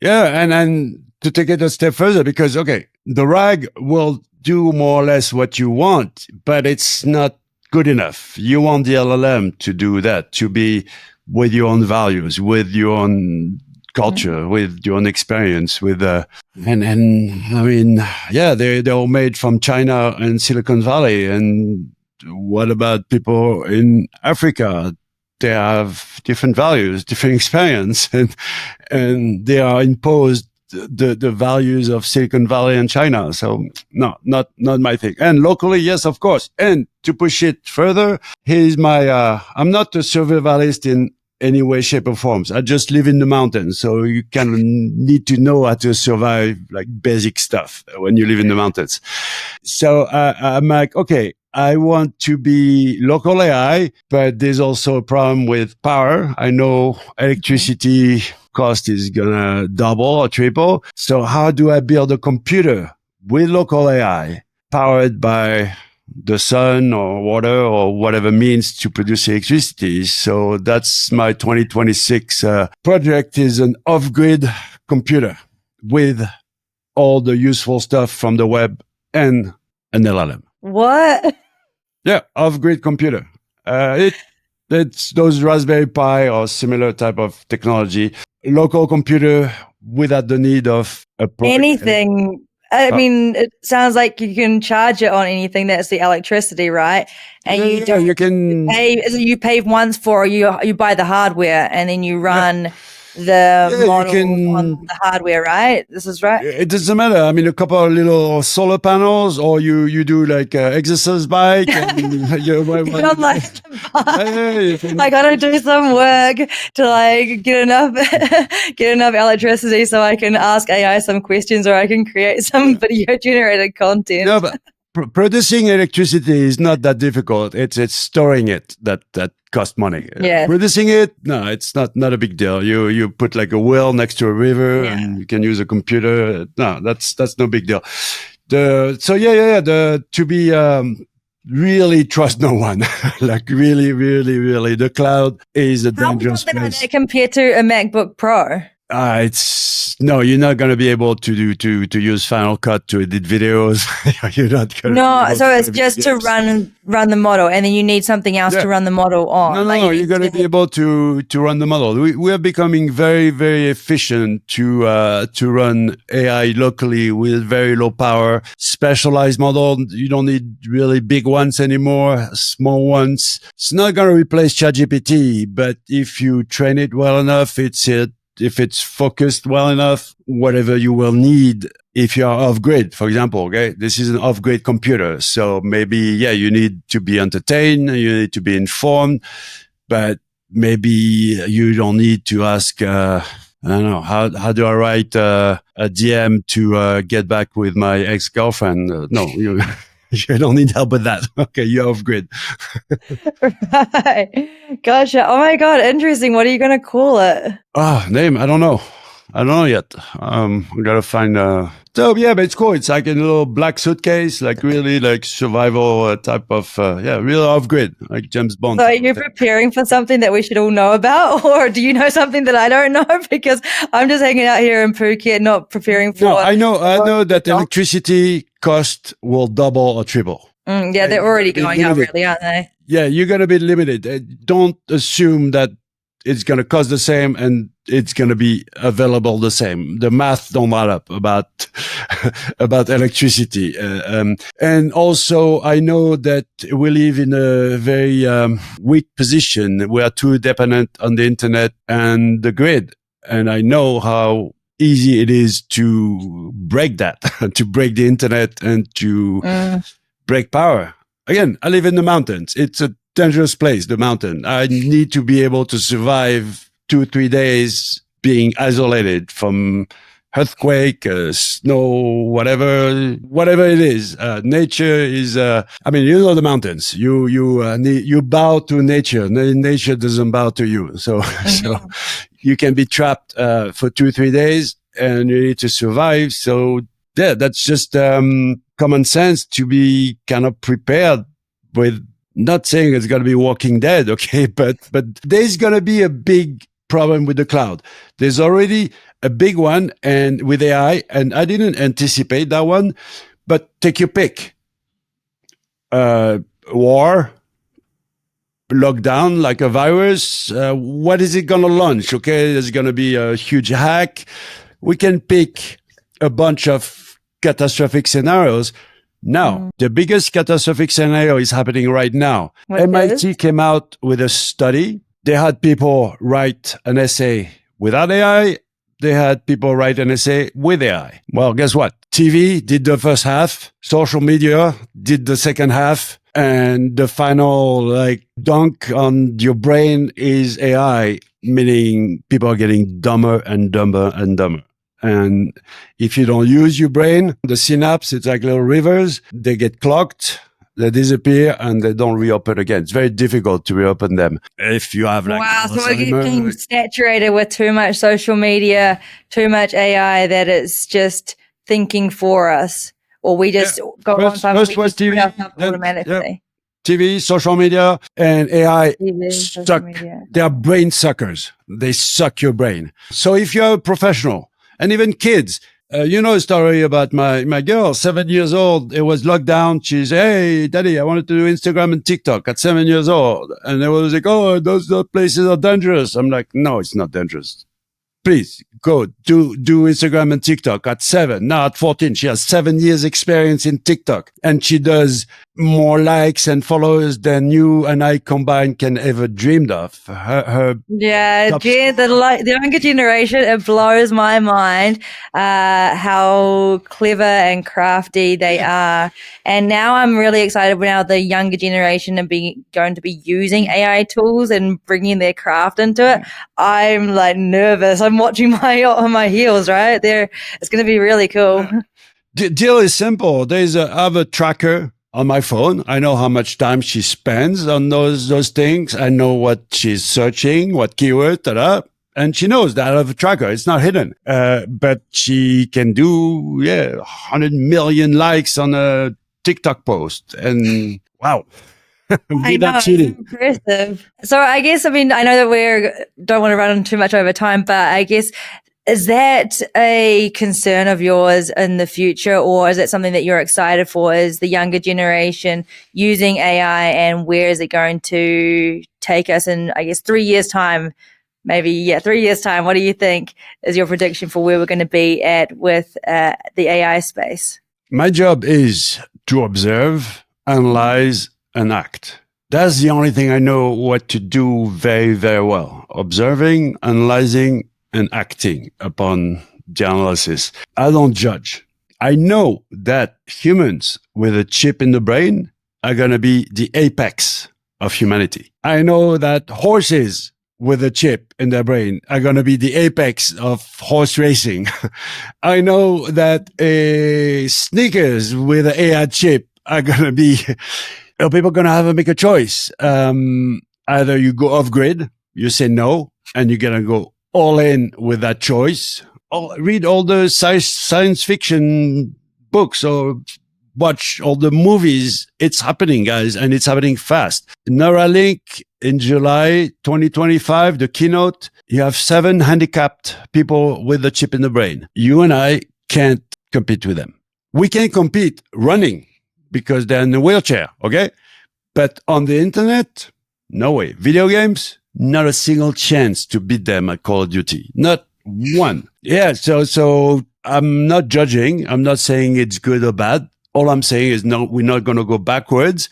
Yeah, and to take it a step further, because, okay, the RAG will do more or less what you want, but it's not good enough. You want the LLM to do that, to be with your own values, with your own culture, with your own experience, with and I mean, yeah, they're all made from China and Silicon Valley. And what about people in Africa? They have different values, different experience, and they are imposed the values of Silicon Valley and China. So no, not my thing. And locally, yes, of course. And to push it further, here's my, I'm not a survivalist in any way, shape or forms. I just live in the mountains. So you kind of need to know how to survive like basic stuff when you live in the mountains. So I'm like, okay, I want to be local AI, but there's also a problem with power. I know electricity cost is gonna double or triple. So how do I build a computer with local AI powered by the sun or water or whatever means to produce electricity? So that's my 2026 project, is an off-grid computer with all the useful stuff from the web and an LLM. What? Yeah, off-grid computer. It's those Raspberry Pi or similar type of technology. Local computer without the need of anything. I mean, it sounds like you can charge it on anything that's the electricity, right? And you can pay. You pay once for you buy the hardware and then you run the model can. on the hardware, right? This is right. It doesn't matter. I mean, a couple of little solar panels, or you do like exercise bike. And Get on like Hey, I gotta do some work to like get enough electricity so I can ask AI some questions, or I can create some video generated content. no, but producing electricity is not that difficult. It's storing it that costs money. Yeah. Producing it, no, it's not a big deal. You put like a well next to a river, and you can use a computer. No, that's no big deal. To be really trust no one. Like really, the cloud is a dangerous place. Compared to a MacBook Pro? You're not going to be able to use Final Cut to edit videos. You're not going to. No, so it's just to run the model, and then you need something else to run the model on. No, you're going to be able to run the model. We are becoming very, very efficient to run AI locally with very low power, specialized model. You don't need really big ones anymore, small ones. It's not going to replace ChatGPT, but if you train it well enough, if it's focused well enough, whatever you will need if you are off-grid, for example, okay? This is an off-grid computer. So maybe, you need to be entertained, you need to be informed, but maybe you don't need to ask, I don't know, how do I write a DM to get back with my ex-girlfriend? No, you don't need help with that. Okay, you're off-grid. Right. Gotcha. Oh my God, interesting. What are you going to call it? Name, I don't know yet. We gotta find but it's cool. It's like a little black suitcase, like really like survival type of real off-grid, like James Bond. So are you preparing for something that we should all know about, or do you know something that I don't know? Because I'm just hanging out here in Phuket, not preparing for. No, I know that electricity cost will double or triple. They're already going up, really, aren't they? Yeah, you're gonna be limited. Don't assume that it's going to cost the same and it's going to be available the same. The math don't add up about electricity. And also I know that we live in a very weak position. We are too dependent on the internet and the grid. And I know how easy it is to break that, to break the internet and to break power. Again, I live in the mountains. It's a dangerous place, the mountain. I need to be able to survive 2-3 days being isolated from earthquake, snow, whatever it is. Nature is, the mountains. You bow to nature. Nature doesn't bow to you. So you can be trapped, for 2-3 days and you need to survive. So that's just, common sense to be kind of prepared with. Not saying it's going to be Walking Dead, okay, but there's going to be a big problem with the cloud. There's already a big one, and with AI, and I didn't anticipate that one, but take your pick. War, lockdown, like a virus. What is it going to launch? Okay, there's going to be a huge hack. We can pick a bunch of catastrophic scenarios. Now, the biggest catastrophic scenario is happening right now. MIT came out with a study. They had people write an essay without AI. They had people write an essay with AI. Well, guess what? TV did the first half. Social media did the second half. And the final dunk on your brain is AI, meaning people are getting dumber and dumber and dumber. And if you don't use your brain, the synapse, it's like little rivers. They get clogged, they disappear, and they don't reopen again. It's very difficult to reopen them. If you have so we're getting saturated with too much social media, too much AI that it's just thinking for us, or we just go on time and we just TV, automatically. TV, social media, and AI They are brain suckers. They suck your brain. So if you're a professional, and even kids, a story about my girl, 7 years old. It was lockdown. She's, hey, daddy, I wanted to do Instagram and TikTok at 7 years old. And they was like, oh, those places are dangerous. I'm like, no, it's not dangerous. please go do Instagram and TikTok at 7, now at 14. She has 7 years experience in TikTok, and she does more likes and followers than you and I combined can ever dreamed of. Her the younger generation, it blows my mind how clever and crafty they are. And now I'm really excited now the younger generation are going to be using AI tools and bringing their craft into it. I'm like nervous. I'm watching on my heels right there. It's going to be really cool. The deal is simple. I have a tracker on my phone. I know how much time she spends on those things. I know what she's searching, what keyword, and she knows that I have a tracker. It's not hidden. But she can do 100 million likes on a TikTok post, and wow. Without cheating. Impressive. So I guess, I know that don't want to run too much over time, but I guess, is that a concern of yours in the future, or is it something that you're excited for? Is the younger generation using AI, and where is it going to take us in, I guess, 3 years' time? Maybe, 3 years' time. What do you think is your prediction for where we're going to be at with the AI space? My job is to observe, analyze, and act. That's the only thing I know what to do very, very well. Observing, analyzing, and acting upon the analysis. I don't judge. I know that humans with a chip in the brain are going to be the apex of humanity. I know that horses with a chip in their brain are going to be the apex of horse racing. I know that sneakers with an AI chip are going to be, people are going to have to make a choice. Either you go off grid, you say no, and you're going to go all in with that choice. Read all the science fiction books or watch all the movies. It's happening, guys, and it's happening fast. Neuralink in July 2025, the keynote, you have 7 handicapped people with a chip in the brain. You and I can't compete with them. We can compete running because they're in a wheelchair, okay? But on the internet, no way. Video games, not a single chance to beat them at Call of Duty. Not one. Yeah, so I'm not judging. I'm not saying it's good or bad. All I'm saying is no, we're not going to go backwards.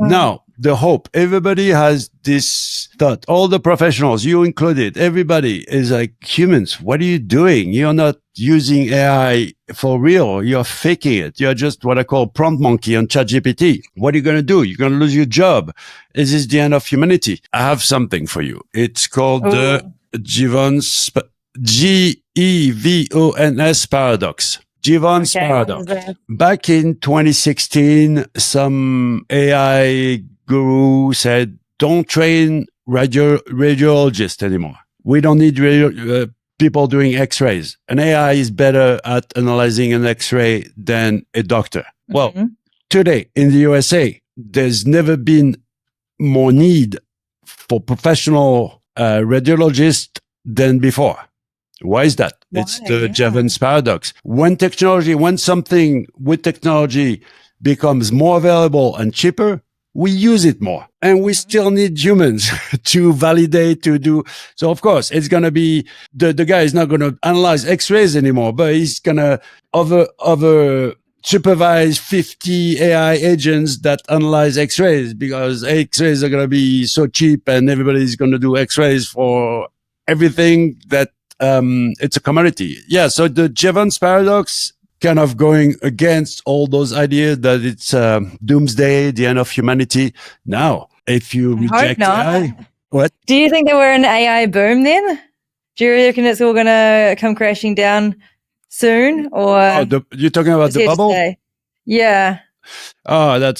Now, the hope, everybody has this thought, all the professionals, you included, everybody is like, humans, what are you doing? You're not using AI for real. You're faking it. You're just what I call prompt monkey on ChatGPT. What are you going to do? You're going to lose your job. Is this the end of humanity? I have something for you. It's called the Gevon's paradox. Gevon's paradox. Back in 2016, some AI guru said, don't train radiologists anymore. We don't need people doing x-rays. An AI is better at analyzing an x-ray than a doctor. Well, today in the USA, there's never been more need for professional radiologists than before. Why is that? It's the Jevons paradox. When something with technology becomes more available and cheaper, we use it more. And we still need humans to validate, to do. So of course, it's going to be, the guy is not going to analyze x-rays anymore, but he's going to supervise 50 AI agents that analyze x-rays, because x-rays are going to be so cheap and everybody's going to do x-rays for everything that it's a commodity. Yeah. So the Jevons paradox kind of going against all those ideas that it's doomsday, the end of humanity. Now, if you reject AI, what? Do you think that we're in an AI boom then? Do you reckon it's all going to come crashing down soon? Or you're talking about the bubble? Yeah. Oh, no,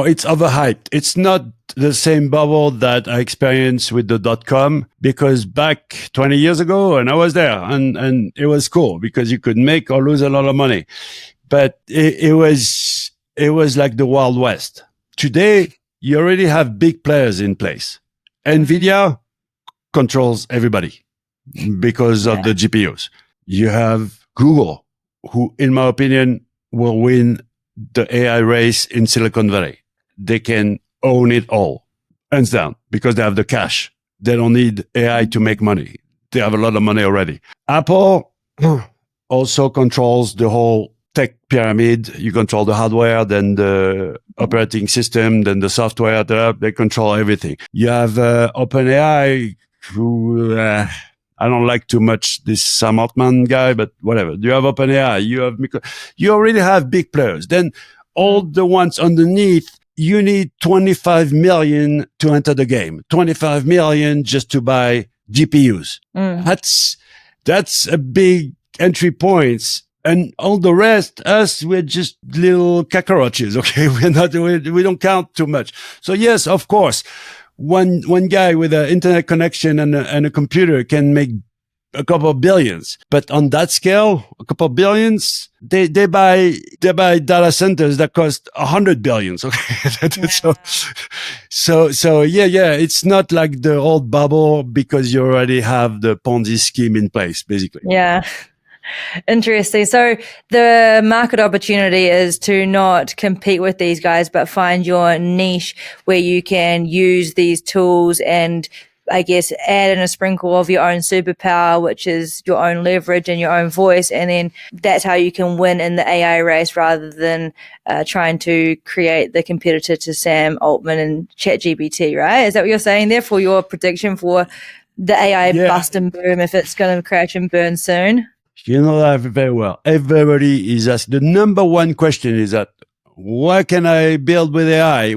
it's overhyped. It's not the same bubble that I experienced with the .com, because back 20 years ago, and I was there, and it was cool because you could make or lose a lot of money, but it was like the Wild West. Today, you already have big players in place. NVIDIA controls everybody because of the GPUs. You have Google, who, in my opinion, will win the AI race in Silicon Valley. They can own it all, hands down, because they have the cash. They don't need AI to make money. they have a lot of money already. Apple also controls the whole tech pyramid. You control the hardware, then the operating system, then the software. They control everything. You have OpenAI, who I don't like too much this Sam Altman guy, but whatever. You have OpenAI. You already have big players. Then all the ones underneath, you need 25 million to enter the game. 25 million just to buy GPUs. That's a big entry points. And all the rest, us, we're just little cockroaches. Okay. We don't count too much. So yes, of course, one guy with an internet connection and a computer can make a couple of billions. But on that scale, a couple of billions, they buy data centers that cost 100 billions. Okay. So yeah. It's not like the old bubble because you already have the Ponzi scheme in place, basically. Yeah. Interesting. So the market opportunity is to not compete with these guys, but find your niche where you can use these tools and, I guess, add in a sprinkle of your own superpower, which is your own leverage and your own voice. And then that's how you can win in the AI race rather than trying to create the competitor to Sam Altman and ChatGPT, right? Is that what you're saying there for your prediction for the AI bust and boom, if it's going to crash and burn soon? You know that very well. Everybody is asked. The number one question is that, what can I build with AI?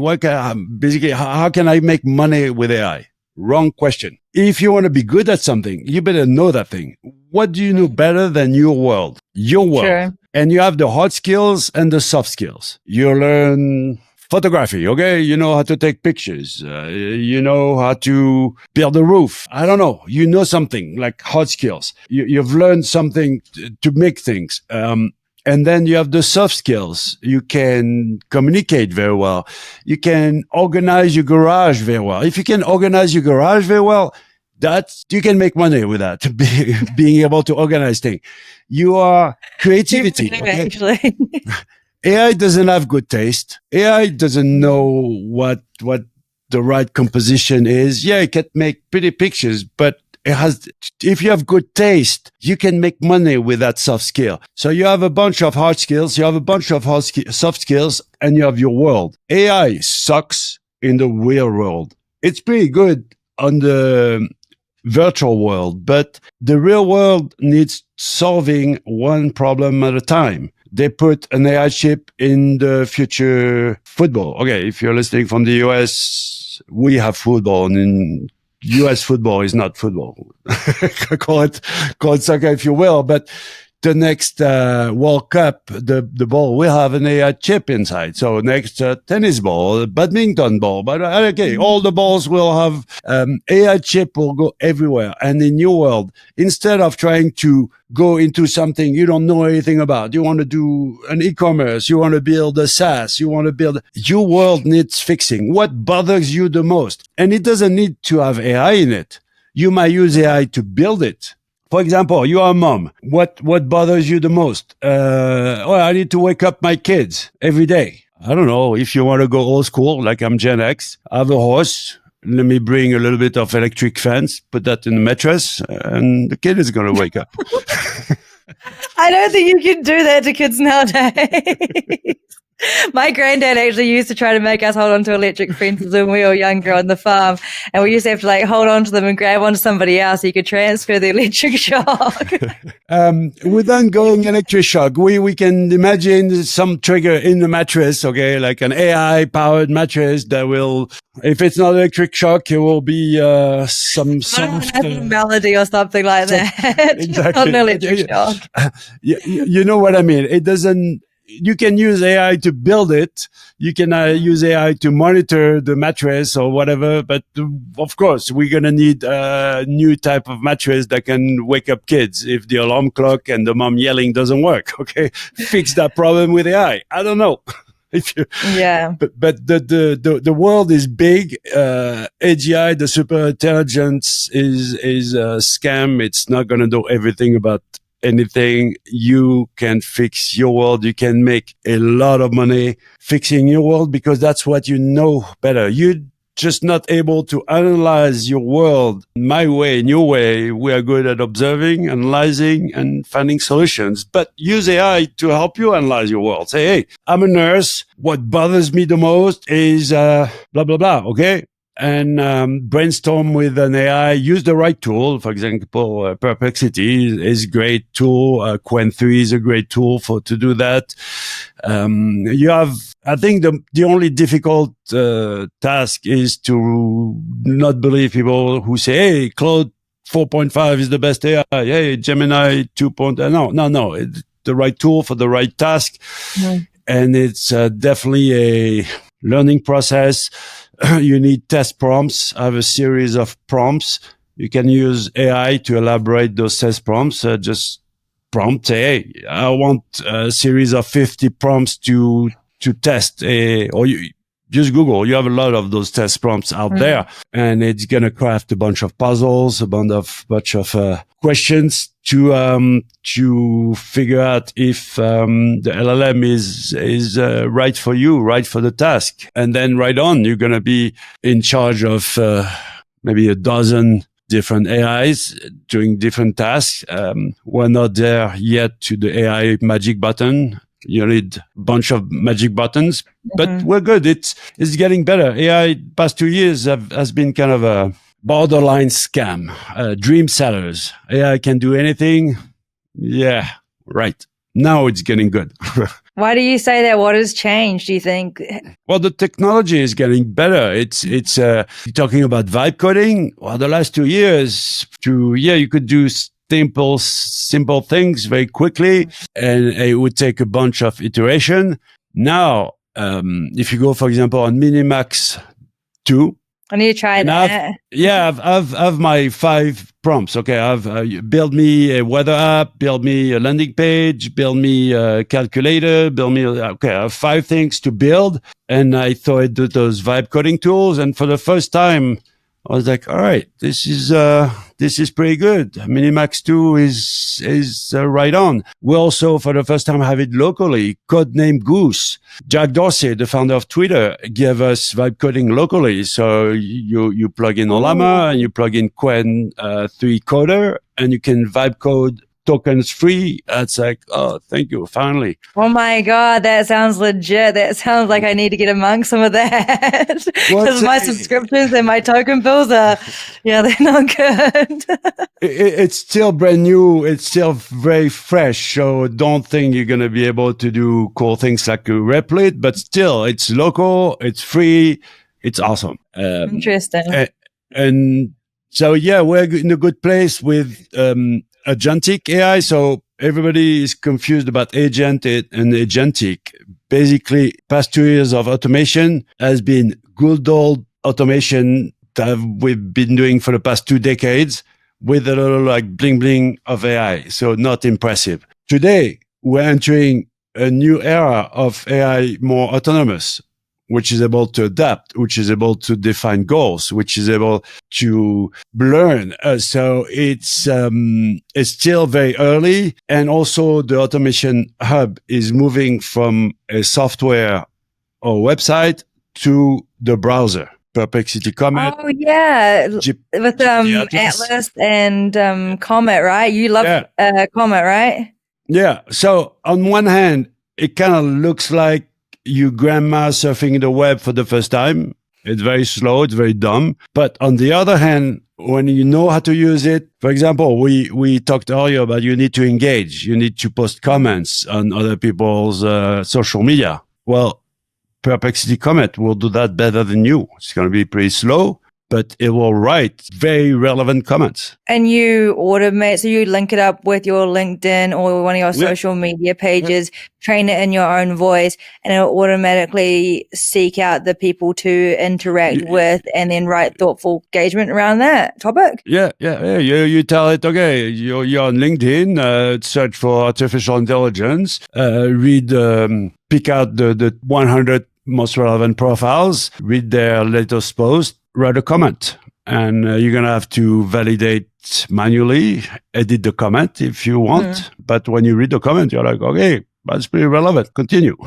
How can I make money with AI? Wrong question. If you want to be good at something, you better know that thing. What do you know better than your world? Your world. Sure. And you have the hard skills and the soft skills. You learn photography, okay? You know how to take pictures. You know how to build a roof. I don't know. You know something like hard skills. You've learned something to make things. And then you have the soft skills. You can communicate very well. You can organize your garage very well. If you can organize your garage very well, you can make money with that, being able to organize things. You are creativity. Okay? Actually. AI doesn't have good taste. AI doesn't know what the right composition is. Yeah, it can make pretty pictures, but if you have good taste, you can make money with that soft skill. So you have a bunch of hard skills, you have a bunch of soft skills, and you have your world. AI sucks in the real world. It's pretty good on the virtual world, but the real world needs solving one problem at a time. They put an AI chip in the future football. Okay, if you're listening from the US, we have football, and in US football is not football. call it soccer if you will, but the next World Cup, the ball will have an AI chip inside. So next tennis ball, badminton ball, but okay, all the balls will have AI chip will go everywhere. And in your world, instead of trying to go into something you don't know anything about, you want to do an e-commerce, you want to build a SaaS, your world needs fixing. What bothers you the most? And it doesn't need to have AI in it. You might use AI to build it. For example, you are a mom. What bothers you the most? I need to wake up my kids every day. I don't know. If you want to go old school, like I'm Gen X, I have a horse. Let me bring a little bit of electric fence, put that in the mattress, and the kid is going to wake up. I don't think you can do that to kids nowadays. My granddad actually used to try to make us hold on to electric fences when we were younger on the farm, and we used to have to hold on to them and grab onto somebody else so you could transfer the electric shock. Without going electric shock, we can imagine some trigger in the mattress, okay, like an AI powered mattress that will, if it's not electric shock, it will be some melody or something like that. Exactly. Not an electric shock. You know what I mean? It doesn't. You can use AI to build it. You can use AI to monitor the mattress or whatever. But of course, we're going to need a new type of mattress that can wake up kids if the alarm clock and the mom yelling doesn't work. Okay. Fix that problem with AI. I don't know. Yeah. But the world is big. AGI, the super intelligence is a scam. It's not going to do everything about anything. You can fix your world. You can make a lot of money fixing your world because that's what you know better. You just not able to analyze your world my way, in your way. We are good at observing, analyzing, and finding solutions. But use AI to help you analyze your world. Say, hey, I'm a nurse. What bothers me the most is blah, blah, blah. Okay. And brainstorm with an AI. Use the right tool. For example, Perplexity is a great tool. Qwen3 is a great tool to do that. You have, I think the only difficult task is to not believe people who say, hey, Claude 4.5 is the best AI. Hey, Gemini 2.0. No. It's the right tool for the right task. Mm-hmm. And it's definitely a learning process. You need test prompts. I have a series of prompts. You can use AI to elaborate those test prompts. Just prompt, hey, I want a series of 50 prompts to test, or you use Google. You have a lot of those test prompts out there, and it's going to craft a bunch of puzzles, a bunch of questions to figure out if the LLM is right for you, right for the task. And then right on, you're going to be in charge of maybe a dozen different AIs doing different tasks. We're not there yet to the AI magic button. You need a bunch of magic buttons, but we're good. It's getting better. AI past 2 years has been kind of a borderline scam. Dream sellers. AI can do anything. Yeah, right. Now it's getting good. Why do you say that? What has changed, do you think? Well, the technology is getting better. It's you're talking about vibe coding. Well, the last 2 years, you could do simple things very quickly, and it would take a bunch of iteration. Now, if you go, for example, on Minimax 2, I need to try that. I've my 5 prompts. Okay, I've build me a weather app, build me a landing page, build me a calculator, I have 5 things to build, and I throw it to those vibe coding tools, and for the first time, I was like, all right, this is pretty good. Minimax 2 is right on. We also, for the first time, have it locally. Codename Goose. Jack Dorsey, the founder of Twitter, gave us vibe coding locally. So you plug in Olama and you plug in Qwen3 Coder, and you can vibe code tokens free. It's like, oh, thank you, finally. Oh my God, that sounds legit. That sounds like I need to get among some of that. Because my subscriptions and my token bills they're not good. It's still brand new. It's still very fresh. So don't think you're going to be able to do cool things like a Replit, but still, it's local, it's free, it's awesome. Interesting. And so, we're in a good place with agentic AI. So everybody is confused about agent and agentic. Basically, past 2 years of automation has been good old automation that we've been doing for the past 2 decades with a little like bling bling of AI. So not impressive. Today, we're entering a new era of AI more autonomous, which is able to adapt, which is able to define goals, which is able to learn. So it's still very early. And also the Automation Hub is moving from a software or website to the browser. Perplexity Comet. Oh, yeah. With Atlas and Comet, right? You love Comet, right? Yeah. So on one hand, it kind of looks like you grandma surfing the web for the first time. It's very slow. It's very dumb. But on the other hand, when you know how to use it, for example, we talked earlier about you need to engage. You need to post comments on other people's social media. Well, Perplexity Comet will do that better than you. It's going to be pretty slow, but it will write very relevant comments. And you automate, so you link it up with your LinkedIn or one of your social media pages, train it in your own voice, and it'll automatically seek out the people to interact with and then write thoughtful engagement around that topic. Yeah. You tell it, okay, you're on LinkedIn, search for artificial intelligence, pick out the 100 most relevant profiles, read their latest post, write a comment, and you're going to have to validate manually, edit the comment if you want. But when you read the comment, you're like, okay, that's pretty relevant. Continue.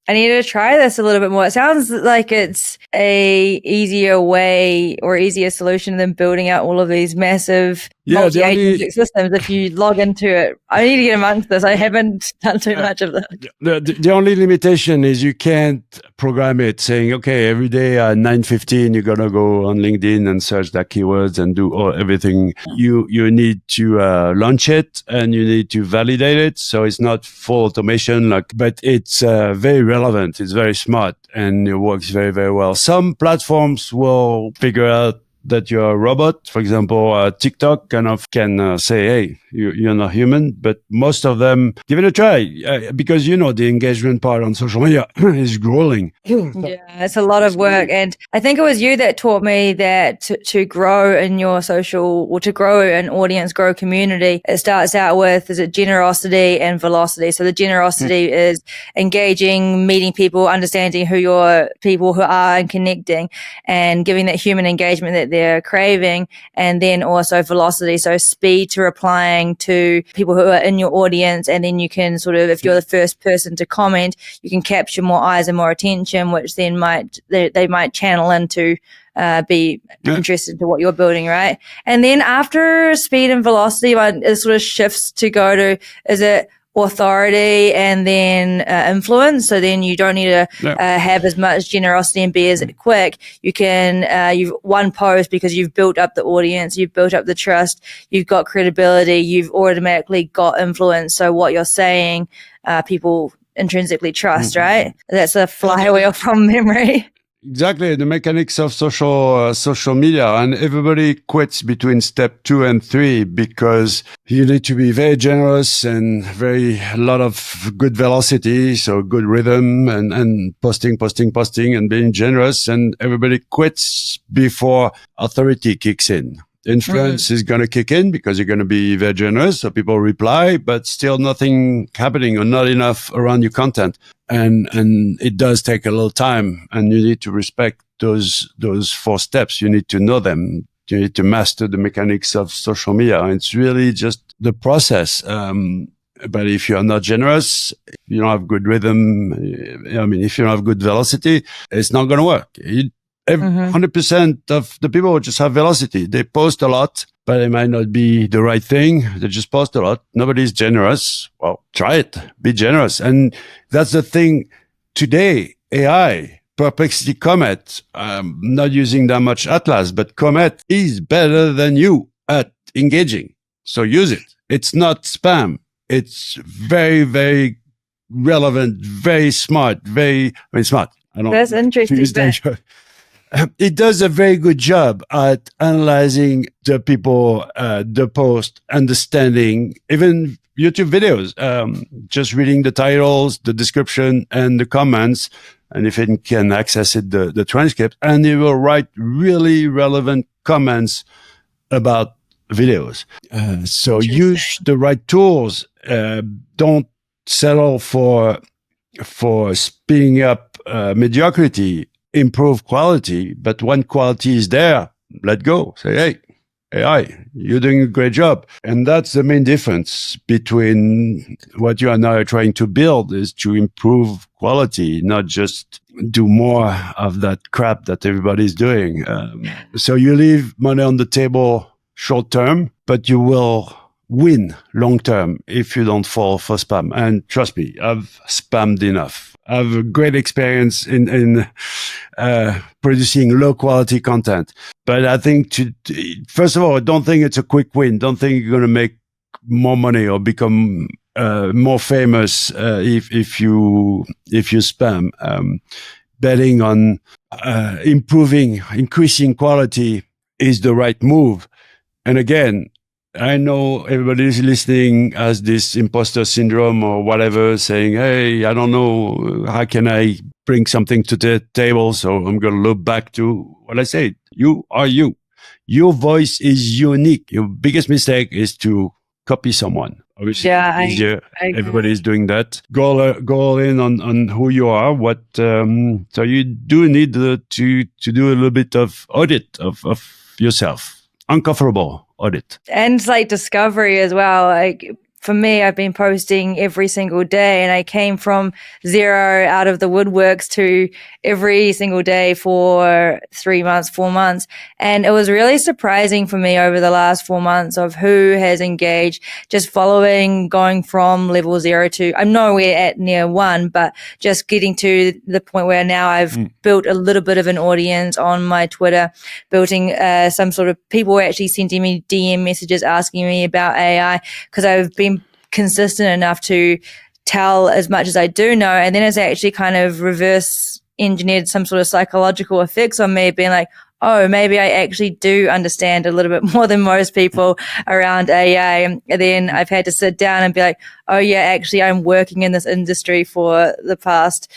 I need to try this a little bit more. It sounds like it's a easier way or easier solution than building out all of these massive multi-agentic systems. If you log into it, I need to get amongst this. I haven't done too much of that. The only limitation is you can't program it saying, okay, every day at 9:15, you're going to go on LinkedIn and search that keywords and do everything. You need to launch it and you need to validate it. So it's not full automation, but it's very relevant. It's very smart and it works very, very well. Some platforms will figure out that you're a robot. For example, TikTok kind of can say, hey, you're not human, but most of them give it a try because, the engagement part on social media is growing. Yeah, it's a lot of work. And I think it was you that taught me that to grow in your social, or to grow an audience, grow a community, it starts out with, is it generosity and velocity? So the generosity is engaging, meeting people, understanding who your people who are and connecting and giving that human engagement that they're craving. And then also velocity. So speed to replying to people who are in your audience. And then you can sort of, if you're the first person to comment, you can capture more eyes and more attention, which then they might channel into be interested to what you're building, right? And then after speed and velocity, it sort of shifts to go to, is it authority and then influence? So then you don't need to have as much generosity and be as quick. You can you've one post because you've built up the audience, you've built up the trust, you've got credibility, you've automatically got influence. So what you're saying, people intrinsically trust, right? That's a flywheel from memory. Exactly, the mechanics of social media, and everybody quits between step 2 and 3 because you need to be very generous and a lot of good velocity, so good rhythm and posting and being generous, and everybody quits before authority kicks in. Influence is going to kick in because you're going to be very generous, so people reply, but still nothing happening or not enough around your content. And it does take a little time, and you need to respect those 4 steps. You need to know them. You need to master the mechanics of social media. And it's really just the process. But if you are not generous, you don't have good rhythm. If you don't have good velocity, it's not going to work. 100% of the people just have velocity. They post a lot, but it might not be the right thing. They just post a lot. Nobody's generous. Well, try it. Be generous. And that's the thing today. AI, Perplexity Comet, not using that much Atlas, but Comet is better than you at engaging. So use it. It's not spam. It's very, very relevant, very smart, smart. That's interesting. It does a very good job at analyzing the people, the post, understanding, even YouTube videos, just reading the titles, the description, and the comments. And if it can access it, the transcript, and it will write really relevant comments about videos. So use the right tools. Don't settle for speeding up mediocrity. Improve quality, but when quality is there, let go. Say, hey, AI, you're doing a great job. And that's the main difference between what you and I are trying to build, is to improve quality, not just do more of that crap that everybody's doing. So you leave money on the table short term, but you will win long term if you don't fall for spam. And trust me, I've spammed enough. I have a great experience in producing low quality content. But I think first of all, don't think it's a quick win. Don't think you're going to make more money or become more famous if you spam. Betting on increasing quality is the right move. And again, I know everybody listening has this imposter syndrome or whatever, saying, hey, I don't know, how can I bring something to the table? So I'm going to look back to what I said. You are you. Your voice is unique. Your biggest mistake is to copy someone. Obviously, easier. Everybody is doing that. Go all in on who you are. So you do need to do a little bit of audit of yourself. Uncomfortable audit. And it's like discovery as well. Like for me, I've been posting every single day, and I came from zero out of the woodworks to every single day for 3 months, 4 months. And it was really surprising for me over the last 4 months of who has engaged, just following, going from level 0 to, I'm nowhere at near 1, but just getting to the point where now I've built a little bit of an audience on my Twitter, building some sort of people actually sending me DM messages asking me about AI, because I've been consistent enough to tell as much as I do know. And then it's actually kind of reverse engineered some sort of psychological effects on me, being like, oh, maybe I actually do understand a little bit more than most people around AI. And then I've had to sit down and be like, oh yeah, actually I'm working in this industry for the past,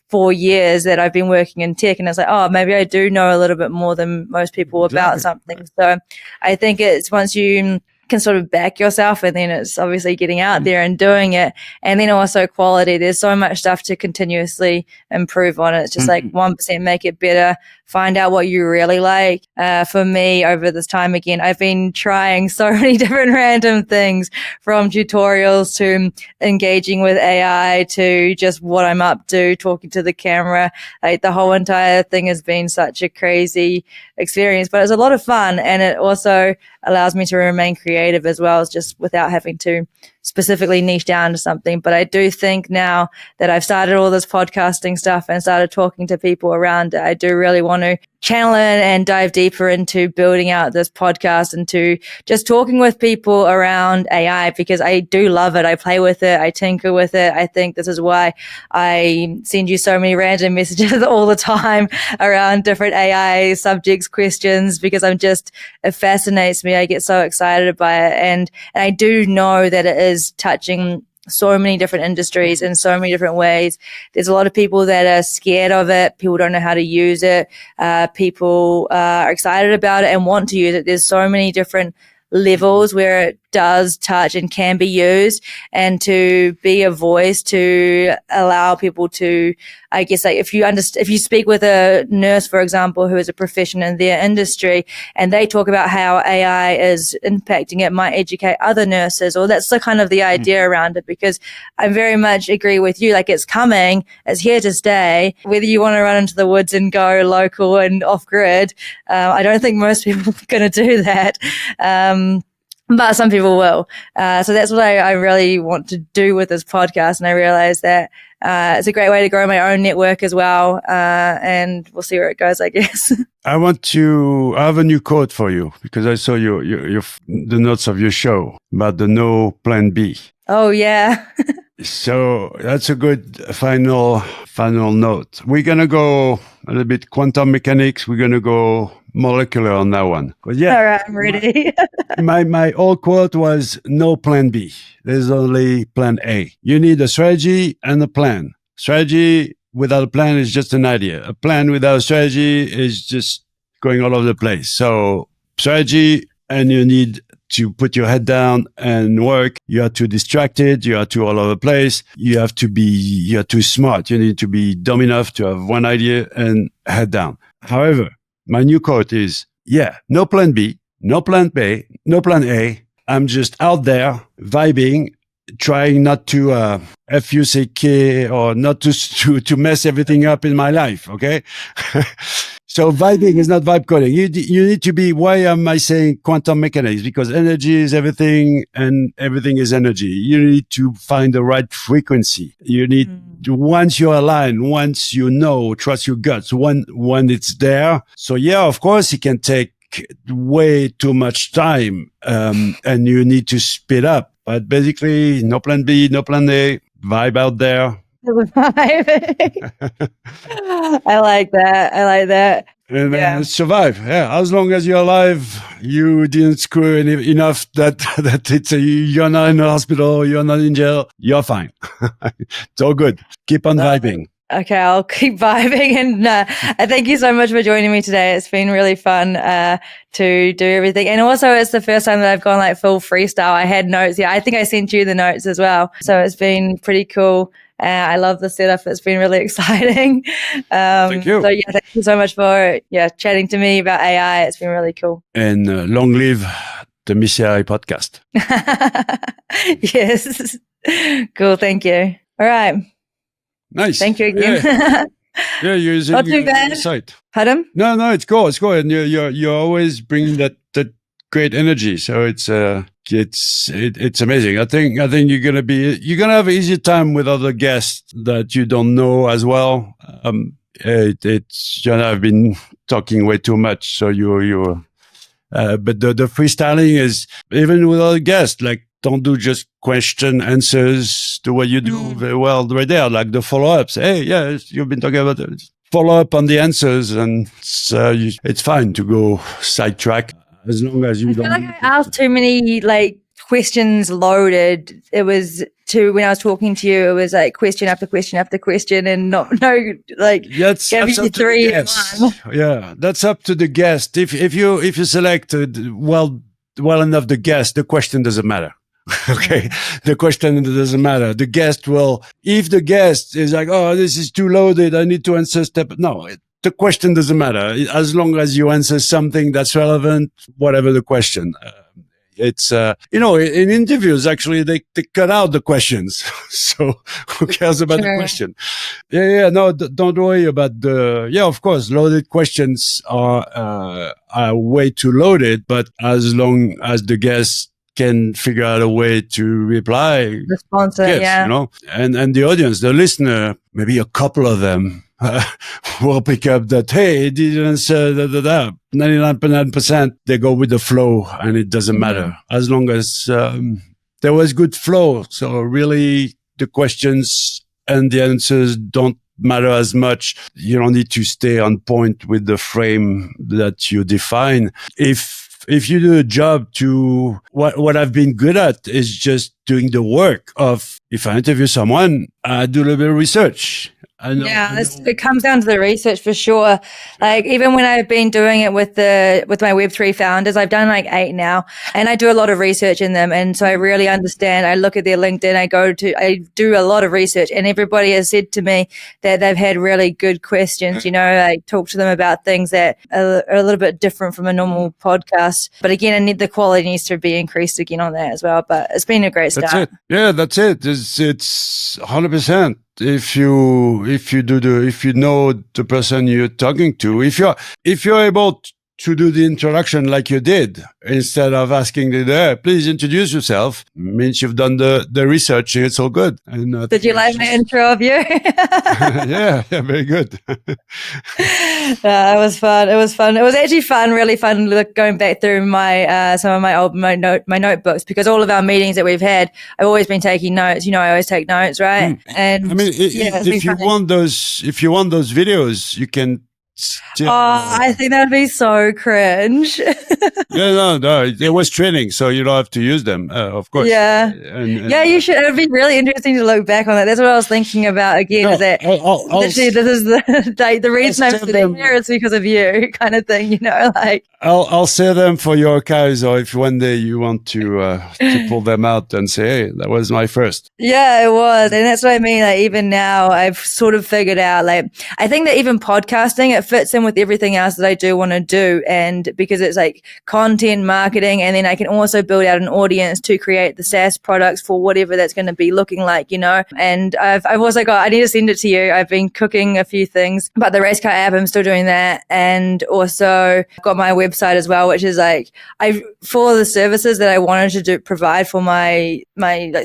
4 years that I've been working in tech. And it's like, oh, maybe I do know a little bit more than most people about something. So I think it's once you can sort of back yourself, and then it's obviously getting out there and doing it. And then also quality. There's so much stuff to continuously improve on it. It's just like 1% make it better. Find out what you really like. For me, over this time, again, I've been trying so many different random things, from tutorials to engaging with AI to just what I'm up to, talking to the camera. Like the whole entire thing has been such a crazy experience, but it's a lot of fun. And it also allows me to remain creative as well, as just without having to specifically niche down to something. But I do think now that I've started all this podcasting stuff and started talking to people around it, I do really want to channel in and dive deeper into building out this podcast and to just talking with people around AI, because I do love it. I play with it. I tinker with it. I think this is why I send you so many random messages all the time around different AI subjects, questions, because it fascinates me. I get so excited by it. And I do know that it is touching so many different industries in so many different ways. There's a lot of people that are scared of it. People don't know how to use it. People are excited about it and want to use it. There's so many different levels where it does touch and can be used, and to be a voice to allow people to, I guess, like if you speak with a nurse, for example, who is a professional in their industry, and they talk about how AI is impacting it, might educate other nurses, or that's the kind of the idea around it, because I very much agree with you. Like, it's coming, it's here to stay, whether you want to run into the woods and go local and off grid. I don't think most people are going to do that. But some people will. So that's what I really want to do with this podcast. And I realize that it's a great way to grow my own network as well. And we'll see where it goes, I guess. I have a new quote for you, because I saw the notes of your show about the no plan B. Oh, yeah. So that's a good final note. We're going to go a little bit quantum mechanics. We're going to go molecular on that one. But yeah. All right, I'm ready. my old quote was no plan B. There's only plan A. You need a strategy and a plan. Strategy without a plan is just an idea. A plan without a strategy is just going all over the place. So strategy, and you need to put your head down and work. You are too distracted. You are too all over the place. You are too smart. You need to be dumb enough to have one idea and head down. However, my new quote is, no plan B, no plan B, no plan A. I'm just out there vibing, trying not to FUCK or not to mess everything up in my life. Okay. So vibing is not vibe coding. You need to be, why am I saying quantum mechanics? Because energy is everything and everything is energy. You need to find the right frequency. You need to, once you're aligned, once you know, trust your guts, when it's there. So yeah, of course it can take way too much time, and you need to speed up, but basically no plan B, no plan A, vibe out there. I like that. And survive. Yeah. As long as you're alive, you didn't screw enough that you're not in the hospital, you're not in jail, you're fine. It's all good. Keep on vibing. Okay, I'll keep vibing. And thank you so much for joining me today. It's been really fun to do everything. And also, it's the first time that I've gone like full freestyle. I had notes. Yeah, I think I sent you the notes as well. So it's been pretty cool. I love the setup. It's been really exciting. Thank you. So yeah, thank you so much for chatting to me about AI. It's been really cool. And long live the Miss AI podcast. Yes. Cool. Thank you. All right. Nice. Thank you again. You're using Not too bad. the site. Pardon? No, it's cool. It's cool. And you're always bringing that great energy. So it's amazing. I think you're gonna have an easier time with other guests that you don't know as well. I've been talking way too much. So but the freestyling is even with other guests, like don't do just question answers. Do what you do very well right there, like the follow-ups. Hey, yes, you've been talking about it. Follow up on the answers, and it's fine to go sidetrack as long as you don't. I feel like I asked too many questions loaded. It was when I was talking to you, it was like question after question after question, and that's gave you three in one. Yeah, that's up to the guest. If you select well enough the guest, the question doesn't matter. Okay. The question doesn't matter. The guest will, if the guest is like, oh, this is too loaded, I need to answer the question doesn't matter. As long as you answer something that's relevant, whatever the question. It's, in interviews, actually, they cut out the questions. So who cares about the question? Yeah. No, don't worry about of course, loaded questions are way too loaded, but as long as the guest can figure out a way to reply, response, and the audience, the listener, maybe a couple of them will pick up that, hey, it didn't answer 99.9%. They go with the flow, and it doesn't matter as long as there was good flow. So really, the questions and the answers don't matter as much. You don't need to stay on point with the frame that you define. If you do a job to what I've been good at is just doing the work of, if I interview someone, I do a little bit of research. It comes down to the research for sure. Like even when I've been doing it with my Web3 founders, I've done 8 now, and I do a lot of research in them. And so I really understand. I look at their LinkedIn, I do a lot of research, and everybody has said to me that they've had really good questions. I talk to them about things that are a little bit different from a normal podcast. But again, the quality needs to be increased again on that as well. But it's been a great start. That's it. Yeah, that's it. It's 100%. If you know the person you're talking to, if you're able to do the introduction like you did, instead of asking please introduce yourself, means you've done the research. It's all good. And, did you like my intro of you? yeah, very good. It was fun. It was fun. It was actually fun, really fun going back through my some of my old my notebooks, because all of our meetings that we've had, I've always been taking notes. I always take notes, right? And I mean, if you want those videos, you can. I think that'd be so cringe. No, it was training, so you don't have to use them, of course. Yeah, you should. It'd be really interesting to look back on that. That's what I was thinking about again. Is that literally this is the reason I'm sitting here is because of you, kind of thing. I'll save them for your archives, or if one day you want to pull them out and say, hey, that was my first. Yeah, it was, and that's what I mean. Even now, I've sort of figured out. I think that even podcasting, it fits in with everything else that I do want to do, and because it's content marketing, and then I can also build out an audience to create the SaaS products for whatever that's going to be looking like, and I've also got, I need to send it to you. I've been cooking a few things, but the Racecar app, I'm still doing that, and also got my website as well, which is for the services that I wanted to provide for my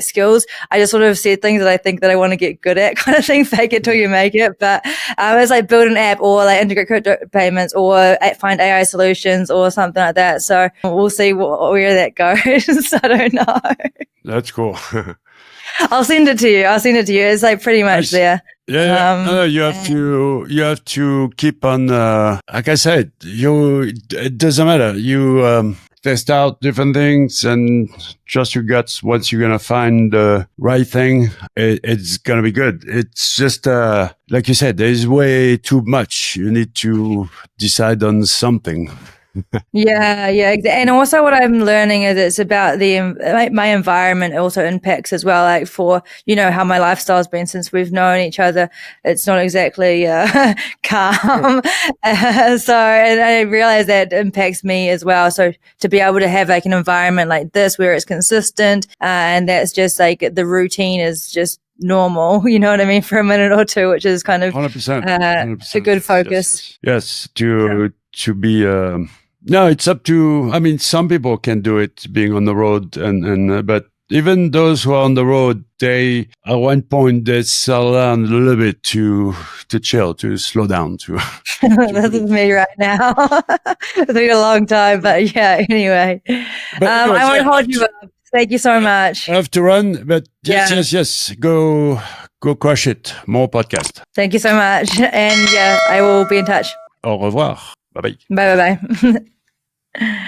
skills. I just sort of said things that I think that I want to get good at, kind of thing, fake it till you make it. But it's build an app, or integrate crypto payments, or find AI solutions, or something like that. So we'll see where that goes. I don't know. That's cool. I'll send it to you. It's pretty much there. Yeah. You have to keep on, like I said, it doesn't matter. You, test out different things and trust your guts. Once you're going to find the right thing, it's going to be good. It's just, like you said, there's way too much. You need to decide on something. Yeah, and also what I'm learning is it's about my environment also impacts as well. Like for how my lifestyle's been since we've known each other, it's not exactly calm. So and I realize that impacts me as well. So to be able to have like an environment like this where it's consistent and that's just like the routine is just normal, you know what I mean, for a minute or two, which is kind of 100%. a good focus. Yes. To be. No, it's up to. I mean, some people can do it being on the road, but even those who are on the road, they at one point they settle down a little bit to chill, to slow down. This is me right now. It's been a long time, but yeah. Anyway, I won't hold you up. Thank you so much. I have to run, but yes. Go crush it. More podcast. Thank you so much, and I will be in touch. Au revoir. Bye bye. Bye.